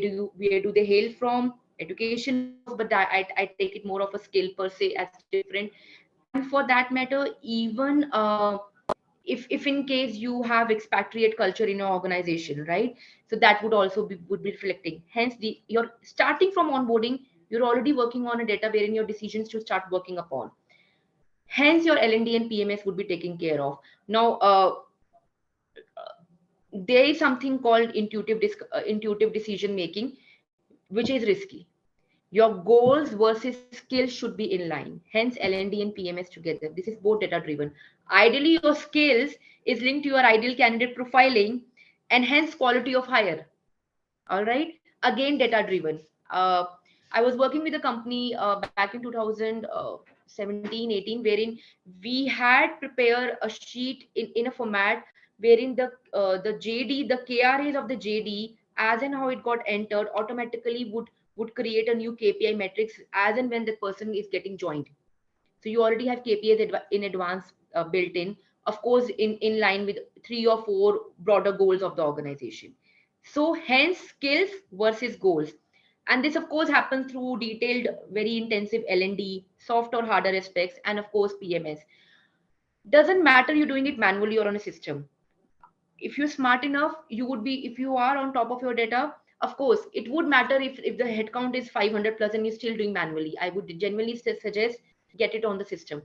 B: do they hail from, education, of course, but I take it more of a skill per se as different. And for that matter, even if in case you have expatriate culture in your organization, right? So that would also be reflecting. Hence, you're starting from onboarding, you're already working on a data wherein your decisions to start working upon. Hence, your L&D and PMS would be taken care of. Now, there is something called intuitive decision making, which is risky. Your goals versus skills should be in line. Hence, L&D and PMS together. This is both data driven. Ideally, your skills is linked to your ideal candidate profiling, and hence quality of hire. All right. Again, data driven. I was working with a company back in 2017, 18, wherein we had prepared a sheet in a format wherein the JD, the KRAs of the JD, as and how it got entered, automatically would create a new KPI metrics as and when that person is getting joined. So you already have KPIs in advance built in, of course, in line with 3 or 4 broader goals of the organization. So hence skills versus goals. And this, of course, happens through detailed, very intensive L&D, soft or harder aspects, and of course, PMS. Doesn't matter you're doing it manually or on a system. If you're smart enough, you would be, if you are on top of your data, of course, it would matter if the headcount is 500 plus and you're still doing manually. I would genuinely suggest get it on the system.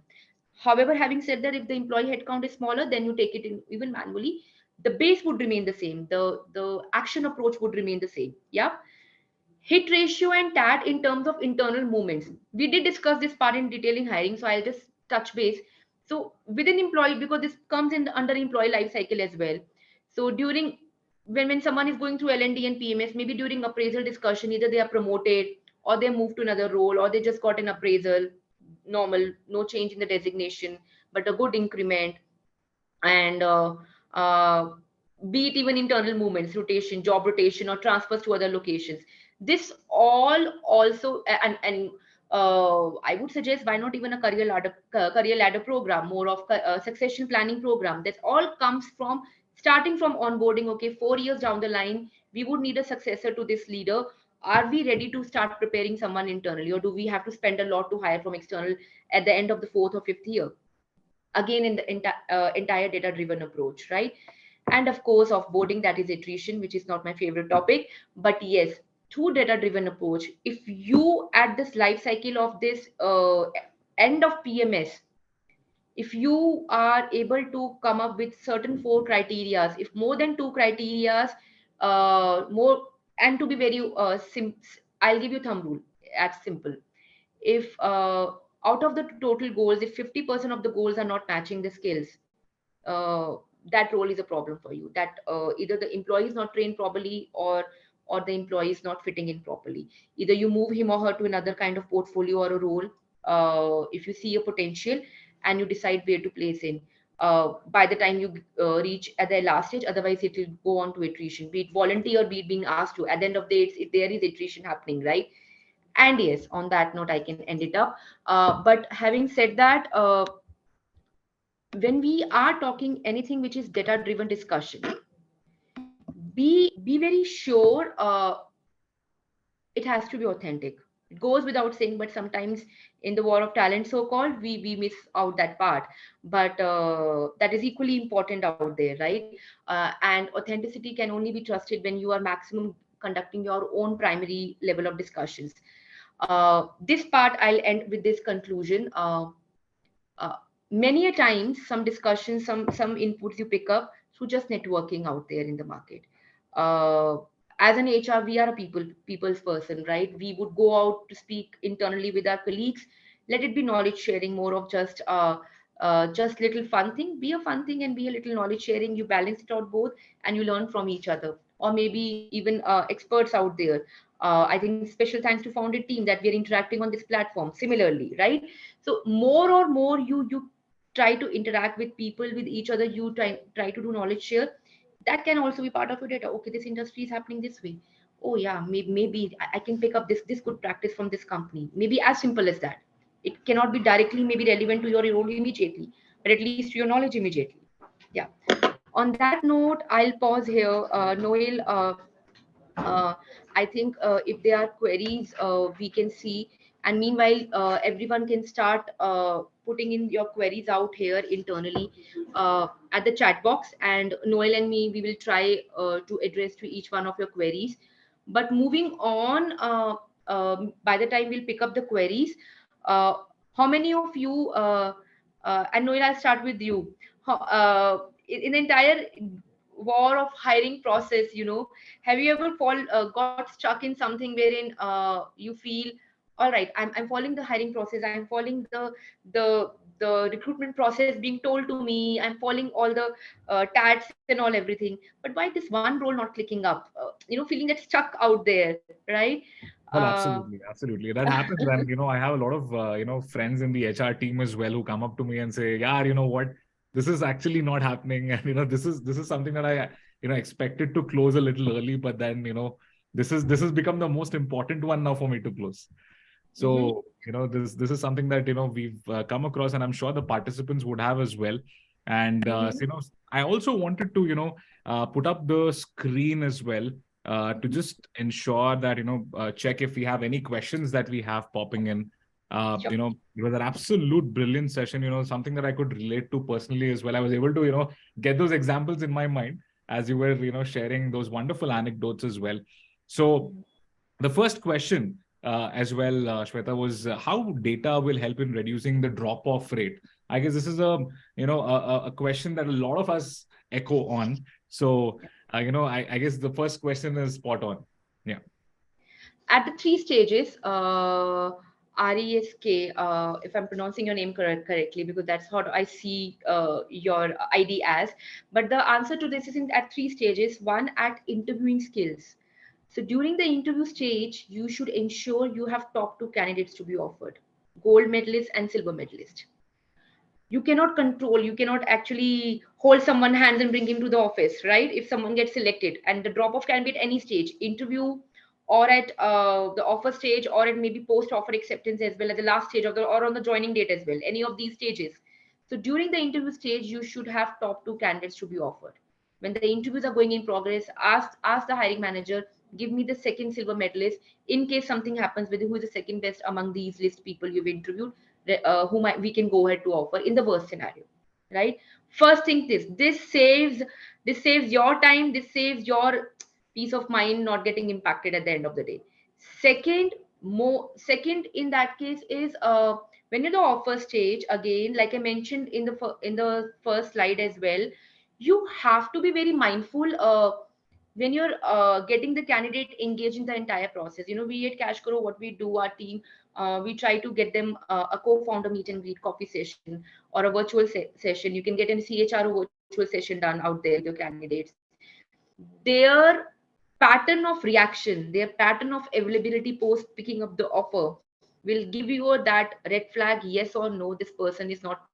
B: However, having said that, if the employee headcount is smaller, then you take it in even manually. The base would remain the same. The action approach would remain the same. Yeah. Hit ratio and TAT in terms of internal movements. We did discuss this part in detail in hiring, so I'll just touch base. So within employee, because this comes in under employee life cycle as well. So during when someone is going through L&D and PMS, maybe during appraisal discussion, either they are promoted or they move to another role or they just got an appraisal, normal, no change in the designation, but a good increment, and uh, be it even internal movements, rotation, job rotation, or transfers to other locations. This all also, and I would suggest why not even a career ladder program, more of succession planning program. That all comes from starting from onboarding. Okay, 4 years down the line, we would need a successor to this leader. Are we ready to start preparing someone internally, or do we have to spend a lot to hire from external at the end of the fourth or fifth year? Again, in the entire data driven approach, right? And of course, offboarding, that is attrition, which is not my favorite topic. But yes, through data driven approach, if you at this life cycle of this end of PMS, if you are able to come up with certain 4 criterias, if more than 2 criterias, more, and to be very I'll give you thumb rule at simple. If out of the total goals, if 50% of the goals are not matching the skills, uh, that role is a problem for you. That either the employee is not trained properly, or the employee is not fitting in properly. Either you move him or her to another kind of portfolio or a role, if you see a potential, and you decide where to place in by the time you reach at the last stage. Otherwise, it will go on to attrition, be it volunteer, be it being asked to. At the end of the day, if there is attrition happening, right? And yes, on that note, I can end it up. But having said that, when we are talking anything which is data driven discussion, be very sure it has to be authentic. It goes without saying, but sometimes in the war of talent, so called, we miss out that part. But that is equally important out there, right? And authenticity can only be trusted when you are maximum conducting your own primary level of discussions. This part I'll end with this conclusion. Uh, Many a times, some discussions, some inputs you pick up through just networking out there in the market. uh, as an HR, we are a people's person, right? We would go out to speak internally with our colleagues. Let it be knowledge sharing, more of just little fun thing. Be a fun thing and be a little knowledge sharing. You balance it out both, and you learn from each other, or maybe even experts out there. I think special thanks to founded team that we are interacting on this platform similarly, right? So more or more, you try to interact with people, with each other. You try to do knowledge share. That can also be part of your data. Okay, this industry is happening this way. Oh yeah, maybe I can pick up this good practice from this company. Maybe as simple as that. It cannot be directly maybe relevant to your role immediately, but at least to your knowledge immediately. Yeah. On that note, I'll pause here. Noel, uh, I think if there are queries, we can see. And meanwhile, everyone can start putting in your queries out here internally at the chat box. And Noel and me, we will try to address to each one of your queries. But moving on, by the time we'll pick up the queries, uh, how many of you, and Noel, I'll start with you. In the entire war of hiring process, have you ever got stuck in something wherein you feel, all right, I'm following the hiring process, I'm following the recruitment process being told to me, I'm following all the tats and all everything, but why this one role not clicking up, feeling that stuck out there, right?
A: Well,
B: uh,
A: absolutely, absolutely. That happens, and I have a lot of friends in the HR team as well who come up to me and say, "Yeah, you know what, this is actually not happening, and this is something that I expected to close a little early, but then this has become the most important one now for me to close."
B: mhm,
A: So this is something that we've come across, and I'm sure the participants would have as well. And
B: mhm,
A: I also wanted to put up the screen as well to
B: mhm.
A: just ensure that check if we have any questions that we have popping in.
B: Sure.
A: It was an absolute brilliant session. Something that I could relate to personally as well. I was able to get those examples in my mind as you were sharing those wonderful anecdotes as well. So
B: Mhm.
A: the first question as well, Shweta, was how data will help in reducing the drop-off rate. I guess this is a question that a lot of us echo on. So I guess the first question is spot on. Yeah.
B: At the three stages, RESK, if I'm pronouncing your name correctly, because that's how I see your ID as. But the answer to this is at three stages. One, at interviewing skills. So during the interview stage, you should ensure you have talked to candidates to be offered, gold medalists and silver medalists. You cannot control, you cannot actually hold someone's hands and bring him to the office, right? If someone gets selected, and the drop off can be at any stage, interview, or at the offer stage, or at maybe post offer acceptance as well, at the last stage of the, or on the joining date as well, any of these stages. So during the interview stage, you should have top two candidates to be offered. When the interviews are going in progress, ask the hiring manager, give me the second silver medalist, in case something happens with who is the second best among these list people you've interviewed, we can go ahead to offer in the worst scenario, right? First thing, this saves your time, this saves your peace of mind not getting impacted at the end of the day. Second in that case is when you're the offer stage, again, like I mentioned in the first slide as well, you have to be very mindful when you're getting the candidate engaged in the entire process. We at CashKaro, what we do, our team, we try to get them a co-founder meet and greet coffee session, or a virtual session. You can get a CHRO virtual session done out there with your candidates. Their pattern of reaction, their pattern of availability post picking up the offer will give you that red flag, yes or no, this person is not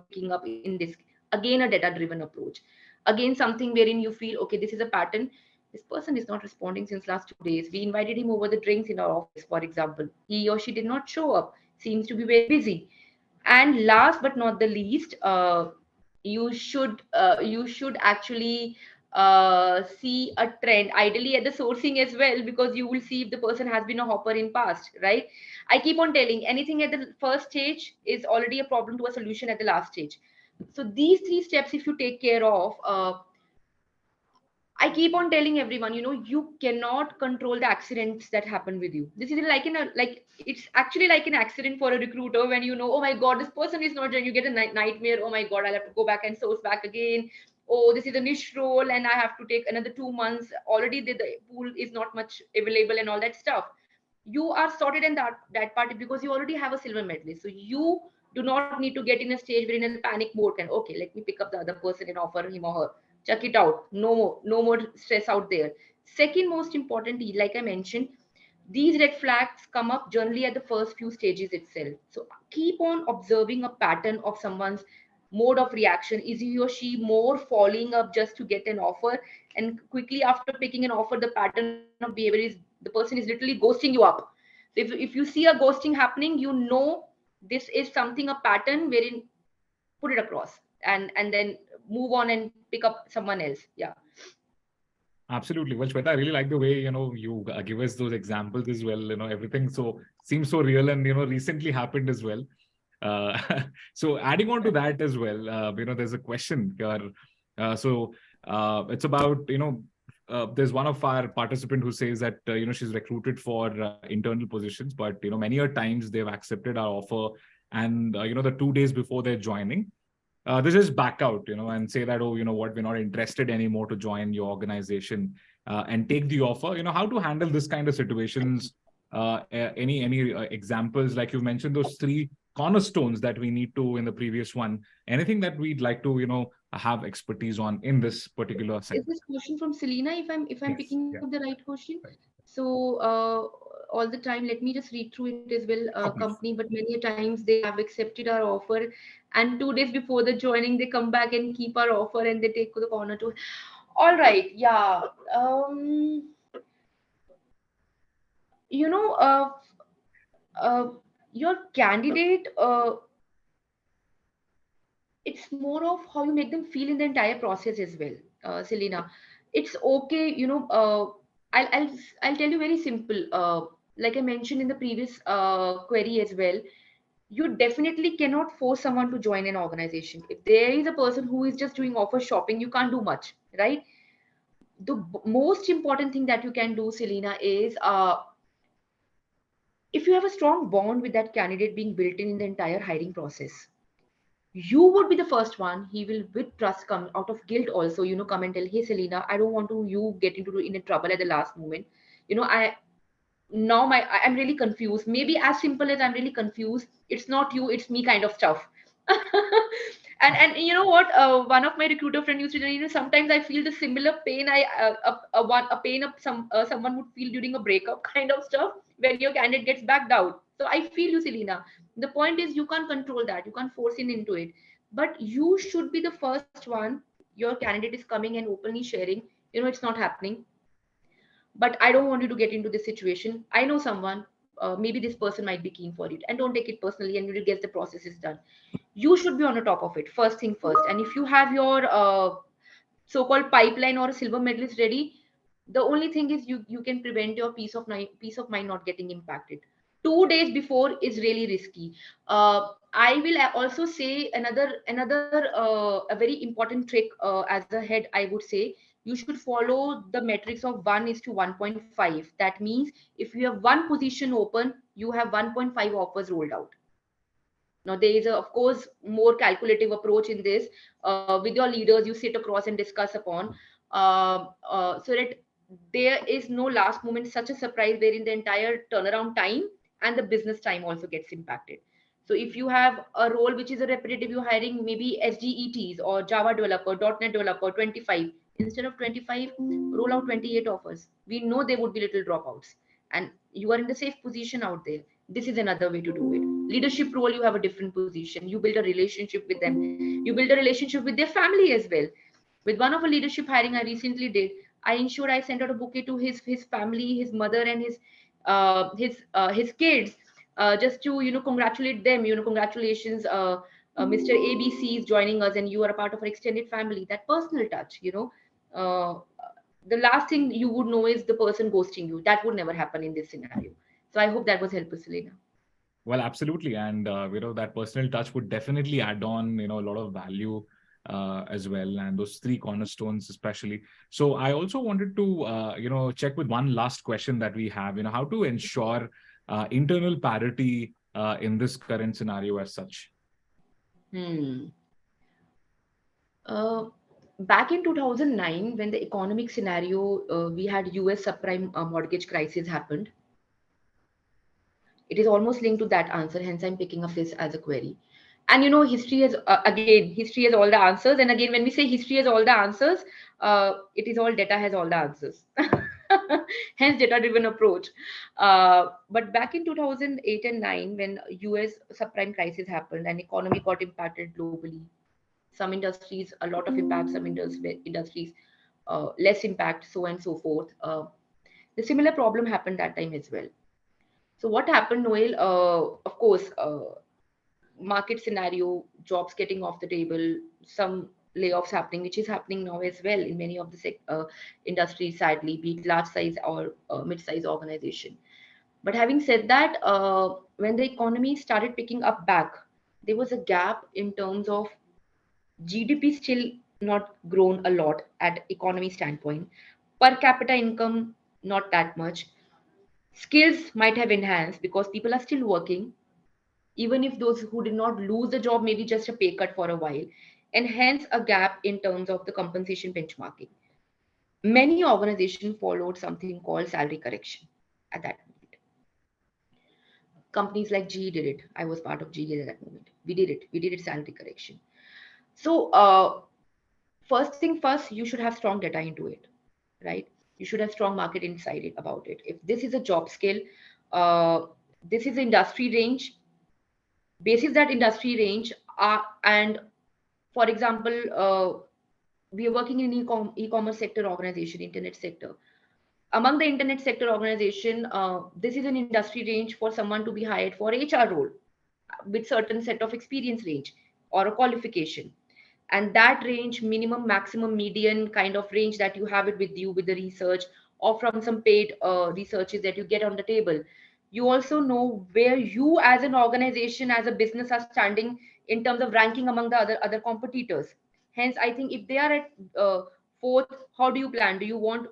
B: picking up in this. Again, a data driven approach. Again, something wherein you feel, okay, this is a pattern. This person is not responding since last 2 days. We invited him over the drinks in our office, for example. He or she did not show up. Seems to be very busy. And last but not the least, you should actually see a trend, ideally at the sourcing as well, because you will see if the person has been a hopper in past, right? I keep on telling, anything at the first stage is already a problem to a solution at the last stage. So these three steps, if you take care of, I keep on telling everyone, you cannot control the accidents that happen with you. This is like it's actually like an accident for a recruiter when oh my god, this person is not, and you get a nightmare. Oh my god, I'll have to go back and source back again. Oh, this is a niche role, and I have to take another 2 months. Already the pool is not much available and all that stuff. You are sorted in that part because you already have a silver medalist. So you do not need to get in a stage where in a panic mode can, okay, let me pick up the other person and offer him or her. Check it out. No more stress out there. Second most importantly, like I mentioned, these red flags come up generally at the first few stages itself. So keep on observing a pattern of someone's. mode of reaction? Is he or she more following up just to get an offer, and quickly after picking an offer, the pattern of behavior is the person is literally ghosting you up? So if you see a ghosting happening, you know this is something, a pattern wherein put it across and then move on and pick up someone else. Yeah.
A: Absolutely. Well, Shweta, I really like the way, you give us those examples as well. Everything seems so real and, recently happened as well. Uh, so adding on to that as well, there's a question here. It's about, there's one of our participant who says that, she's recruited for internal positions, but, many a times they've accepted our offer and, the 2 days before they're joining, they just back out, and say that, oh, what, we're not interested anymore to join your organization, and take the offer. How to handle this kind of situations? Any examples, like you mentioned, those three cornerstones that we need to in the previous one. Anything that we'd like to, have expertise on in this particular
B: Is
A: segment?
B: this question from Selena, if I'm
A: Yes.
B: picking up
A: Yeah.
B: the right question?
A: Right.
B: So all the time, let me just read through it as well.
A: Sure, please.
B: Company, but many a times they have accepted our offer, and 2 days before the joining, they come back and keep our offer and they take the corner to. All right, yeah. You know, uh, your candidate. It's more of how you make them feel in the entire process as well, Selena. It's okay, I'll I'll tell you very simple. Like I mentioned in the previous query as well, you definitely cannot force someone to join an organization. If there is a person who is just doing offer shopping, you can't do much, right? The most important thing that you can do, Selena, is if you have a strong bond with that candidate being built in the entire hiring process, you would be the first one. He will with trust come out of guilt also, come and tell, hey Selena, I don't want to you get into in a trouble at the last moment. I now I'm really confused. Maybe as simple as I'm really confused. It's not you, it's me kind of stuff. And you know what? One of my recruiter friend used to say, sometimes I feel the similar pain a pain of someone would feel during a breakup kind of stuff when your candidate gets backed out. So I feel you, Selena. The point is you can't control that. You can't force in into it. But you should be the first one. Your candidate is coming and openly sharing, it's not happening, but I don't want you to get into this situation. I know someone, maybe this person might be keen for it, and don't take it personally, and you will get the process is done. You should be on the top of it, first thing first. And if you have your so-called pipeline or a silver medalist ready, the only thing is you can prevent your peace of mind not getting impacted. 2 days before is really risky. I will also say another a very important trick, as a head, I would say you should follow the metrics of 1 is to 1.5. That means if you have one position open, you have 1.5 offers rolled out. Now, there is, of course, more calculative approach in this. With your leaders, you sit across and discuss upon, so that there is no last moment such a surprise wherein the entire turnaround time and the business time also gets impacted. So if you have a role which is a repetitive, you're hiring maybe SGETs or Java developer, .NET developer, 25. Instead of 25, roll out 28 offers. We know there would be little dropouts. And you are in the safe position out there. This is another way to do it. Leadership role, you have a different position. You build a relationship with them. You build a relationship with their family as well. With one of a leadership hiring I recently did, I ensured I sent out a bouquet to his family, his mother, and his kids, just to congratulate them. Congratulations, Mr. ABC is joining us, and you are a part of our extended family. That personal touch, uh, the last thing you would know is the person ghosting you. That would never happen in this scenario. So I hope that was helpful, Selena.
A: Well, absolutely. And, that personal touch would definitely add on, a lot of value as well. And those three cornerstones, especially. So I also wanted to, check with one last question that we have, how to ensure internal parity in this current scenario as such.
B: Hmm. Uh, Back in 2009, when the economic scenario, we had US subprime mortgage crisis happened. It is almost linked to that answer. Hence, I'm picking up this as a query. And history has again, history has all the answers. And again, when we say history has all the answers, it is all data has all the answers. Hence, data-driven approach. But back in 2008 and 9, when US subprime crisis happened and economy got impacted globally, Some industries, a lot of impact, some industries, less impact, so and so forth. The similar problem happened that time as well. So what happened, Noel? Of course, market scenario, jobs getting off the table, some layoffs happening, which is happening now as well in many of the industries, sadly, be it large size or mid-size organization. But having said that, when the economy started picking up back, there was a gap in terms of GDP still not grown a lot at economy standpoint. Per capita income, not that much. Skills might have enhanced because people are still working, even if those who did not lose the job, maybe just a pay cut for a while, and hence a gap in terms of the compensation benchmarking. Many organizations followed something called salary correction at that moment. Companies like GE did it. I was part of GE at that moment. We did it. We did it salary correction. So, first thing first, you should have strong data into it, right? You should have strong market insight about it. If this is a job skill, uh, this is the industry range, basis that industry range, and for example, we are working in e-commerce sector organization, internet sector. Among the internet sector organization, this is an industry range for someone to be hired for HR role with certain set of experience range or a qualification. And that range, minimum, maximum, median kind of range that you have it with you with the research or from some paid researches that you get on the table. You also know where you as an organization, as a business are standing in terms of ranking among the other competitors. Hence, I think if they are at fourth, how do you plan? Do you want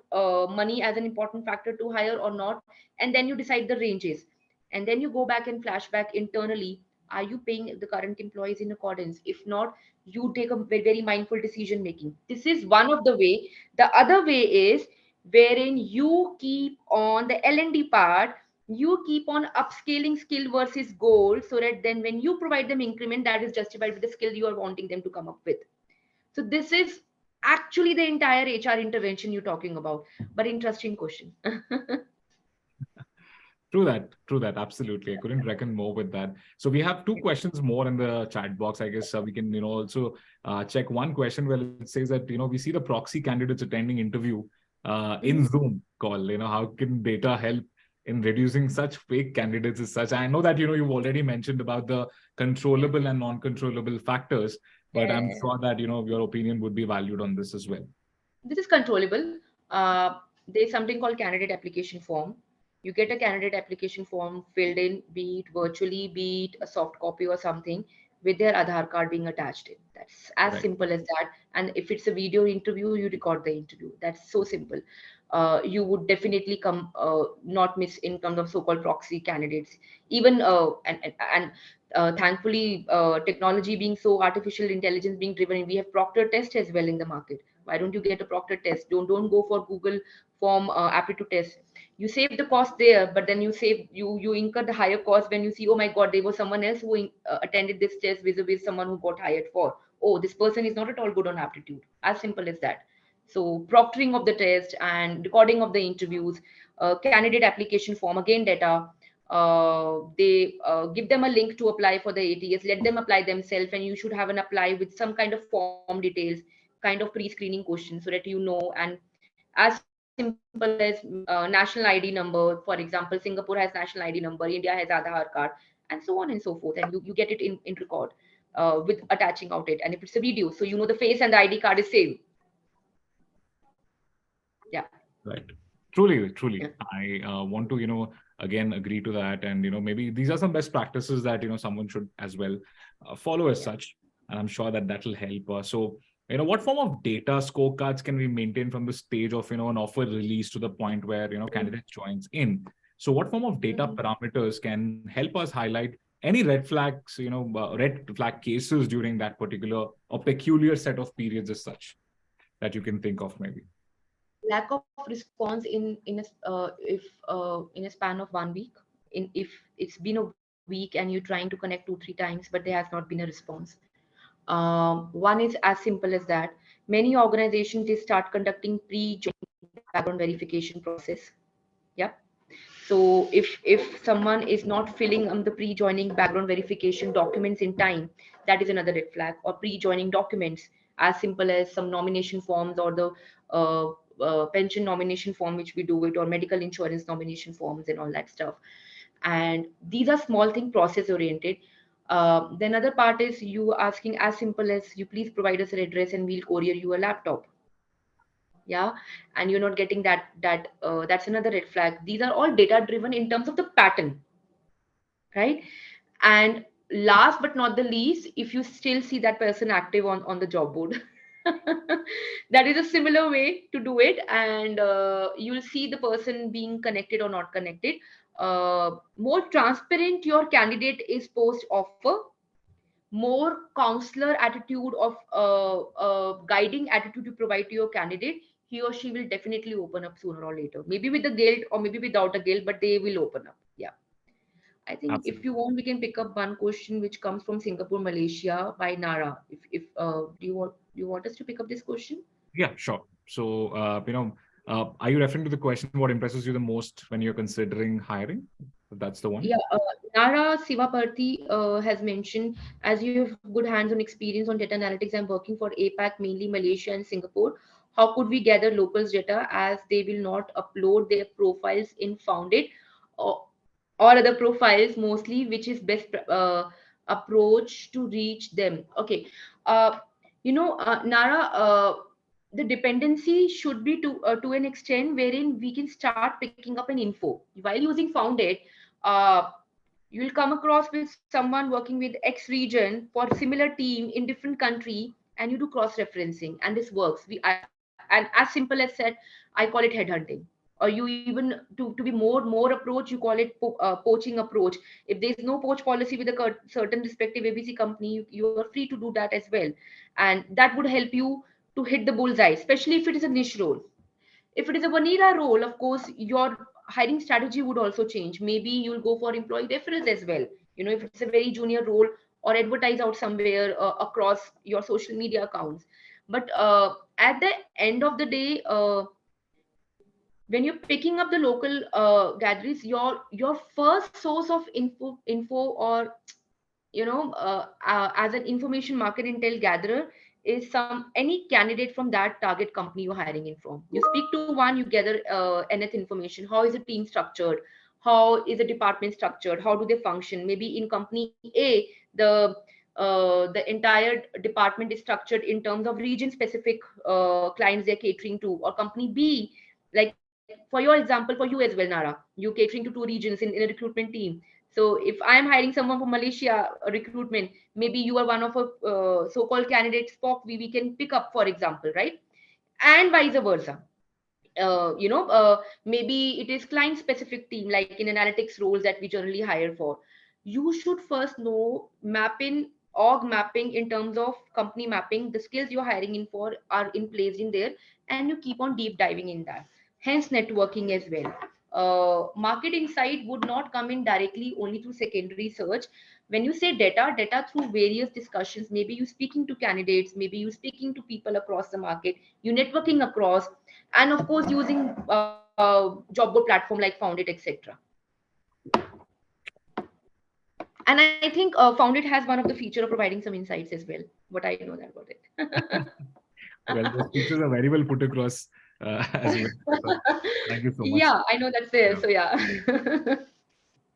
B: money as an important factor to hire or not? And then you decide the ranges. And then you go back and flashback internally. Are you paying the current employees in accordance? If not, you take a very, very mindful decision making. This is one of the way. The other way is wherein you keep on the L&D part, you keep on upscaling skill versus goal, so that then when you provide them increment, that is justified with the skill you are wanting them to come up with. So this is actually the entire HR intervention you're talking about. But interesting question.
A: True that, absolutely. I couldn't reckon more with that. So we have two questions more in the chat box. I guess we can, also check one question where it says that, we see the proxy candidates attending interview in Zoom call. How can data help in reducing such fake candidates as such? I know that, you've already mentioned about the controllable and non-controllable factors, but I'm sure that, your opinion would be valued on this as well.
B: This is controllable. There's something called candidate application form. You get a candidate application form filled in, be it virtually, be it a soft copy or something, with their Aadhaar card being attached in. That's as
A: Right.
B: simple as that. And if it's a video interview, you record the interview. That's so simple. You would definitely come not miss in terms of so-called proxy candidates. Even thankfully, technology being so artificial intelligence being driven, we have proctor test as well in the market. Why don't you get a proctor test? Don't go for Google form aptitude test. You save the cost there, but then you incur the higher cost when you see, oh my god, there was someone else who attended this test vis-a-vis someone who got hired for. Oh, this person is not at all good on aptitude. As simple as that. So proctoring of the test and recording of the interviews, candidate application form, again data. They give them a link to apply for the ATS, let them apply themselves, and you should have an apply with some kind of form details, kind of pre-screening questions, so that you know. And as simple as national ID number, for example, Singapore has national ID number, India has Aadhaar card, and so on and so forth, and you get it in record with attaching out it. And if it's a video, so you know the face and the ID card is same. Yeah.
A: Right. Truly,
B: Yeah.
A: I want to, again agree to that. And, maybe these are some best practices that, someone should as well follow as
B: Yeah.
A: such. And I'm sure that that will help. So, what form of data scorecards can we maintain from the stage of, an offer release to the point where, candidate joins in? So what form of data
B: Mhm.
A: parameters can help us highlight any red flags, red flag cases during that particular or peculiar set of periods as such that you can think of maybe?
B: Lack of response in a span of 1 week. If it's been a week and you're trying to connect 2-3 times, but there has not been a response. One is as simple as that. Many organizations, they start conducting pre-joint background verification process. Yep. So if someone is not filling the pre-joining background verification documents in time, that is another red flag. Or pre-joining documents as simple as some nomination forms, or the pension nomination form which we do it, or medical insurance nomination forms and all that stuff. And these are small thing, process oriented. The another part is you asking as simple as, you please provide us an address and we'll courier you a laptop. Yeah. And you're not getting that's another red flag. These are all data driven in terms of the pattern, right? And last but not the least, if you still see that person active on the job board, that is a similar way to do it. And you'll see the person being connected or not connected. More transparent your candidate is post offer, more counselor attitude of guiding attitude you provide to your candidate, he or she will definitely open up sooner or later, maybe with the guilt or maybe without a guilt, but they will open up. Yeah. I think if you
A: Absolutely.
B: want, we can pick up one question which comes from Singapore, Malaysia by Nara. If do you want us to pick up this question?
A: Yeah, sure. So, are you referring to the question, what impresses you the most when you're considering hiring? That's the one.
B: Yeah, Nara Sivaparthi has mentioned, as you have good hands-on experience on data analytics, I'm working for APAC, mainly Malaysia and Singapore. How could we gather locals data as they will not upload their profiles in Foundit, or, or other profiles mostly, which is best approach to reach them? Okay, uh, Nara, the dependency should be to an extent wherein we can start picking up an info while using Foundit. uh, you'll come across with someone working with X region for similar team in different country, and you do cross referencing, and this works. And as simple as said, I call it headhunting. Or you even to be more approach, you call it poaching approach. If there's no poach policy with a certain respective ABC company, you are free to do that as well, and that would help you to hit the bullseye, especially if it is a niche role. If it is a vanilla role, of course, your hiring strategy would also change. Maybe you'll go for employee referrals as well. If it's a very junior role, or advertise out somewhere across your social media accounts. But at the end of the day, when you're picking up the local gatherings, your first source of info, or as an information market intel gatherer, is some any candidate from that target company you're hiring in from. You speak to one, you gather enough information. How is the team structured? How is the department structured? How do they function? Maybe in company A, the entire department is structured in terms of region specific clients they're catering to. Or company B, like for your example, for you as well, Nara, you catering to two regions in a recruitment team. So if I am hiring someone from Malaysia, recruitment, maybe you are one of a so-called candidate spock we can pick up, for example, right? And vice versa. Maybe it is client specific team, like in analytics roles that we generally hire for. You should first know mapping, org mapping, in terms of company mapping. The skills you're hiring in for are in place in there, and you keep on deep diving in that. Hence networking as well. Market insight would not come in directly only through secondary search. When you say data through various discussions, maybe you speaking to candidates, maybe you speaking to people across the market, you networking across, and of course using job board platform like Foundit, etc. And I think Foundit has one of the feature of providing some insights as well, what I know that about it.
A: Well, those features are very well put across as well. So thank you so much.
B: Yeah, I know that's there,
A: Yeah.
B: so yeah.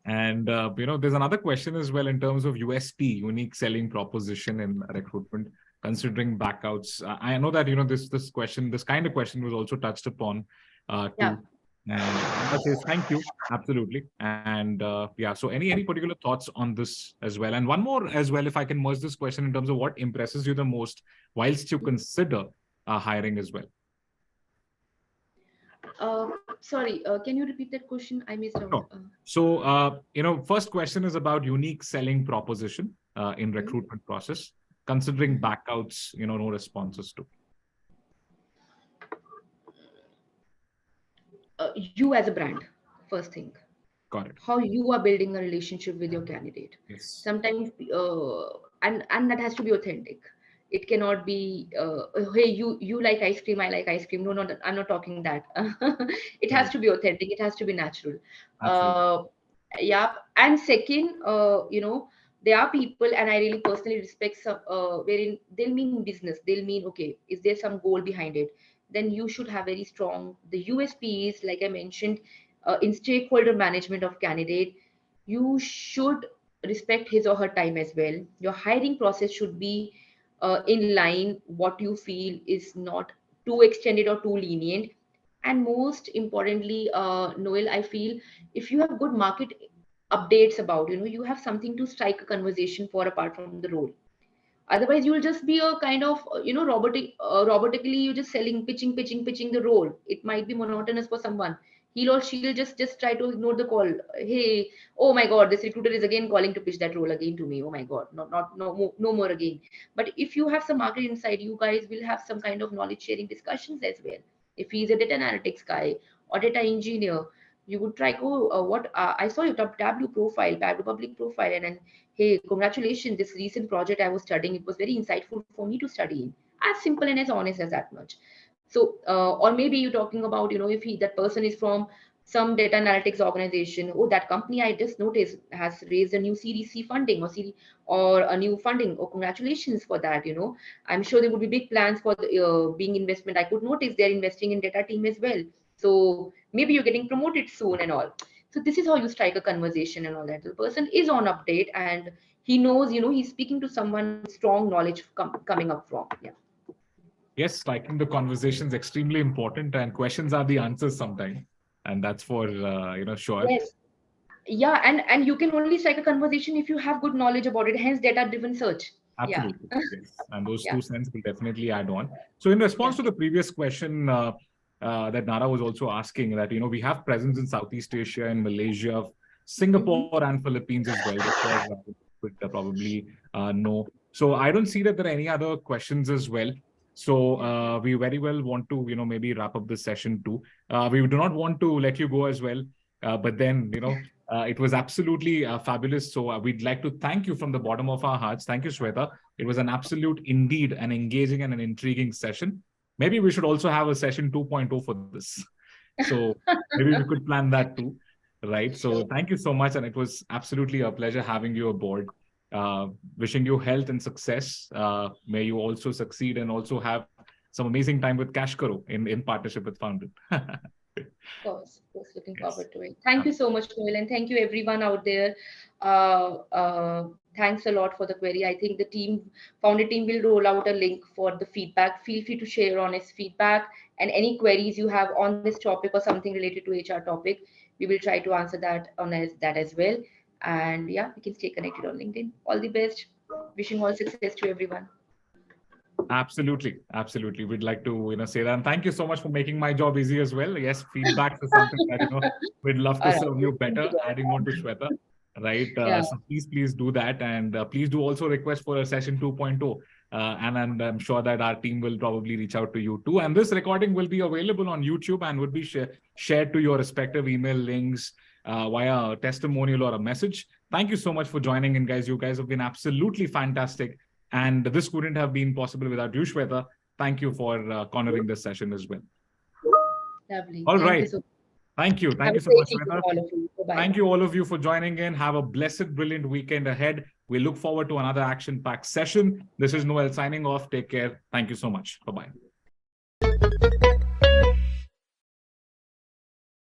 A: And there's another question as well in terms of USP, unique selling proposition in recruitment, considering backouts. I know that this kind of question was also touched upon
B: Yeah.
A: too. And that says thank you, absolutely. And yeah, so any particular thoughts on this as well? And one more as well, if I can merge this question in terms of what impresses you the most whilst you consider hiring as well.
B: Sorry, can you repeat that question? I missed out.
A: Sure. So, first question is about unique selling proposition in
B: Mhm.
A: recruitment process, considering backouts, no responses to.
B: You as a brand, first thing.
A: Got it.
B: How you are building a relationship with your candidate.
A: Yes.
B: Sometimes and that has to be authentic. It cannot be, hey, you like ice cream, I like ice cream. No, no, I'm not talking that. It has
A: Right.
B: to be authentic. It has to be natural.
A: Absolutely.
B: Yeah. And second, there are people, and I really personally respect some, wherein they'll mean business. They'll mean, okay, is there some goal behind it? Then you should have very strong. The USP is, like I mentioned, in stakeholder management of candidate, you should respect his or her time as well. Your hiring process should be in line. What you feel is not too extended or too lenient. And most importantly, Noel, I feel if you have good market updates about, you have something to strike a conversation for apart from the role. Otherwise, you'll just be a kind of, robotically, you're just selling, pitching the role. It might be monotonous for someone. He'll or she'll just try to ignore the call. Hey, oh my God, this recruiter is again calling to pitch that role again to me. Oh my God, no more again. But if you have some market insight, you guys will have some kind of knowledge sharing discussions as well. If he's a data analytics guy or data engineer, you would try, oh, what I saw your Tableau profile, Tableau public profile, and then, hey, congratulations, this recent project I was studying, it was very insightful for me to study in. As simple and as honest as that much. So, or maybe you're talking about, if that person is from some data analytics organization. Oh, that company I just noticed has raised a new Series C funding or a new funding. Oh, congratulations for that. I'm sure there would be big plans for the being investment. I could notice they're investing in data team as well. So maybe you're getting promoted soon and all. So this is how you strike a conversation and all that. The person is on update and he knows, he's speaking to someone with strong knowledge coming up from. Yeah.
A: Yes, striking the conversation is extremely important, and questions are the answers sometimes, and that's for sure.
B: Yes. Yeah, and you can only strike a conversation if you have good knowledge about it, hence data driven search. Yeah.
A: Absolutely, yes, and those
B: Yeah.
A: 2 cents will definitely add on. So, in
B: Yeah.
A: response to the previous question that Nara was also asking, that we have presence in Southeast Asia, in Malaysia,
B: Hmm.
A: Singapore, and Philippines as well. That's where would probably know. So, I don't see that there are any other questions as well. So,
B: Yeah.
A: we very well want to maybe wrap up this session too. We do not want to let you go as well, but then it was absolutely fabulous. So we'd like to thank you from the bottom of our hearts. Thank you, Shweta. It was an absolute, indeed, an engaging and an intriguing session. Maybe we should also have a session 2.0 for this. So maybe we could plan that too, right? So
B: Sure.
A: thank you so much. And it was absolutely a pleasure having you aboard. Wishing you health and success. May you also succeed and also have some amazing time with CashKaro in partnership with Foundit.
B: Of course, looking
A: Yes.
B: forward to it. Thank you so much, Noel, and thank you everyone out there. Thanks a lot for the query. I think the founder team will roll out a link for the feedback. Feel free to share honest feedback and any queries you have on this topic or something related to HR topic. We will try to answer that that as well. And yeah, we can stay connected on LinkedIn. All the best. Wishing all success to everyone.
A: Absolutely, absolutely. We'd like to, say that. And thank you so much for making my job easy as well. Yes, feedback is something that we'd love to
B: All right.
A: serve you better. Adding on to Shweta, right?
B: Yeah.
A: So please do that, and please do also request for a session 2.0. And I'm sure that our team will probably reach out to you too. And this recording will be available on YouTube and would be shared to your respective email links via a testimonial or a message. Thank you so much for joining in, guys. You guys have been absolutely fantastic. And this couldn't have been possible without you, Shweta. Thank you for cornering this session as well.
B: Lovely.
A: All
B: Thank you
A: right.
B: so much.
A: Thank you. Thank
B: Have
A: you
B: a
A: so
B: great
A: much,
B: evening,
A: Shweta.
B: all of you. Bye-bye.
A: Thank you, all of you, for joining in. Have a blessed, brilliant weekend ahead. We look forward to another action-packed session. This is Noel signing off. Take care. Thank you so much. Bye-bye.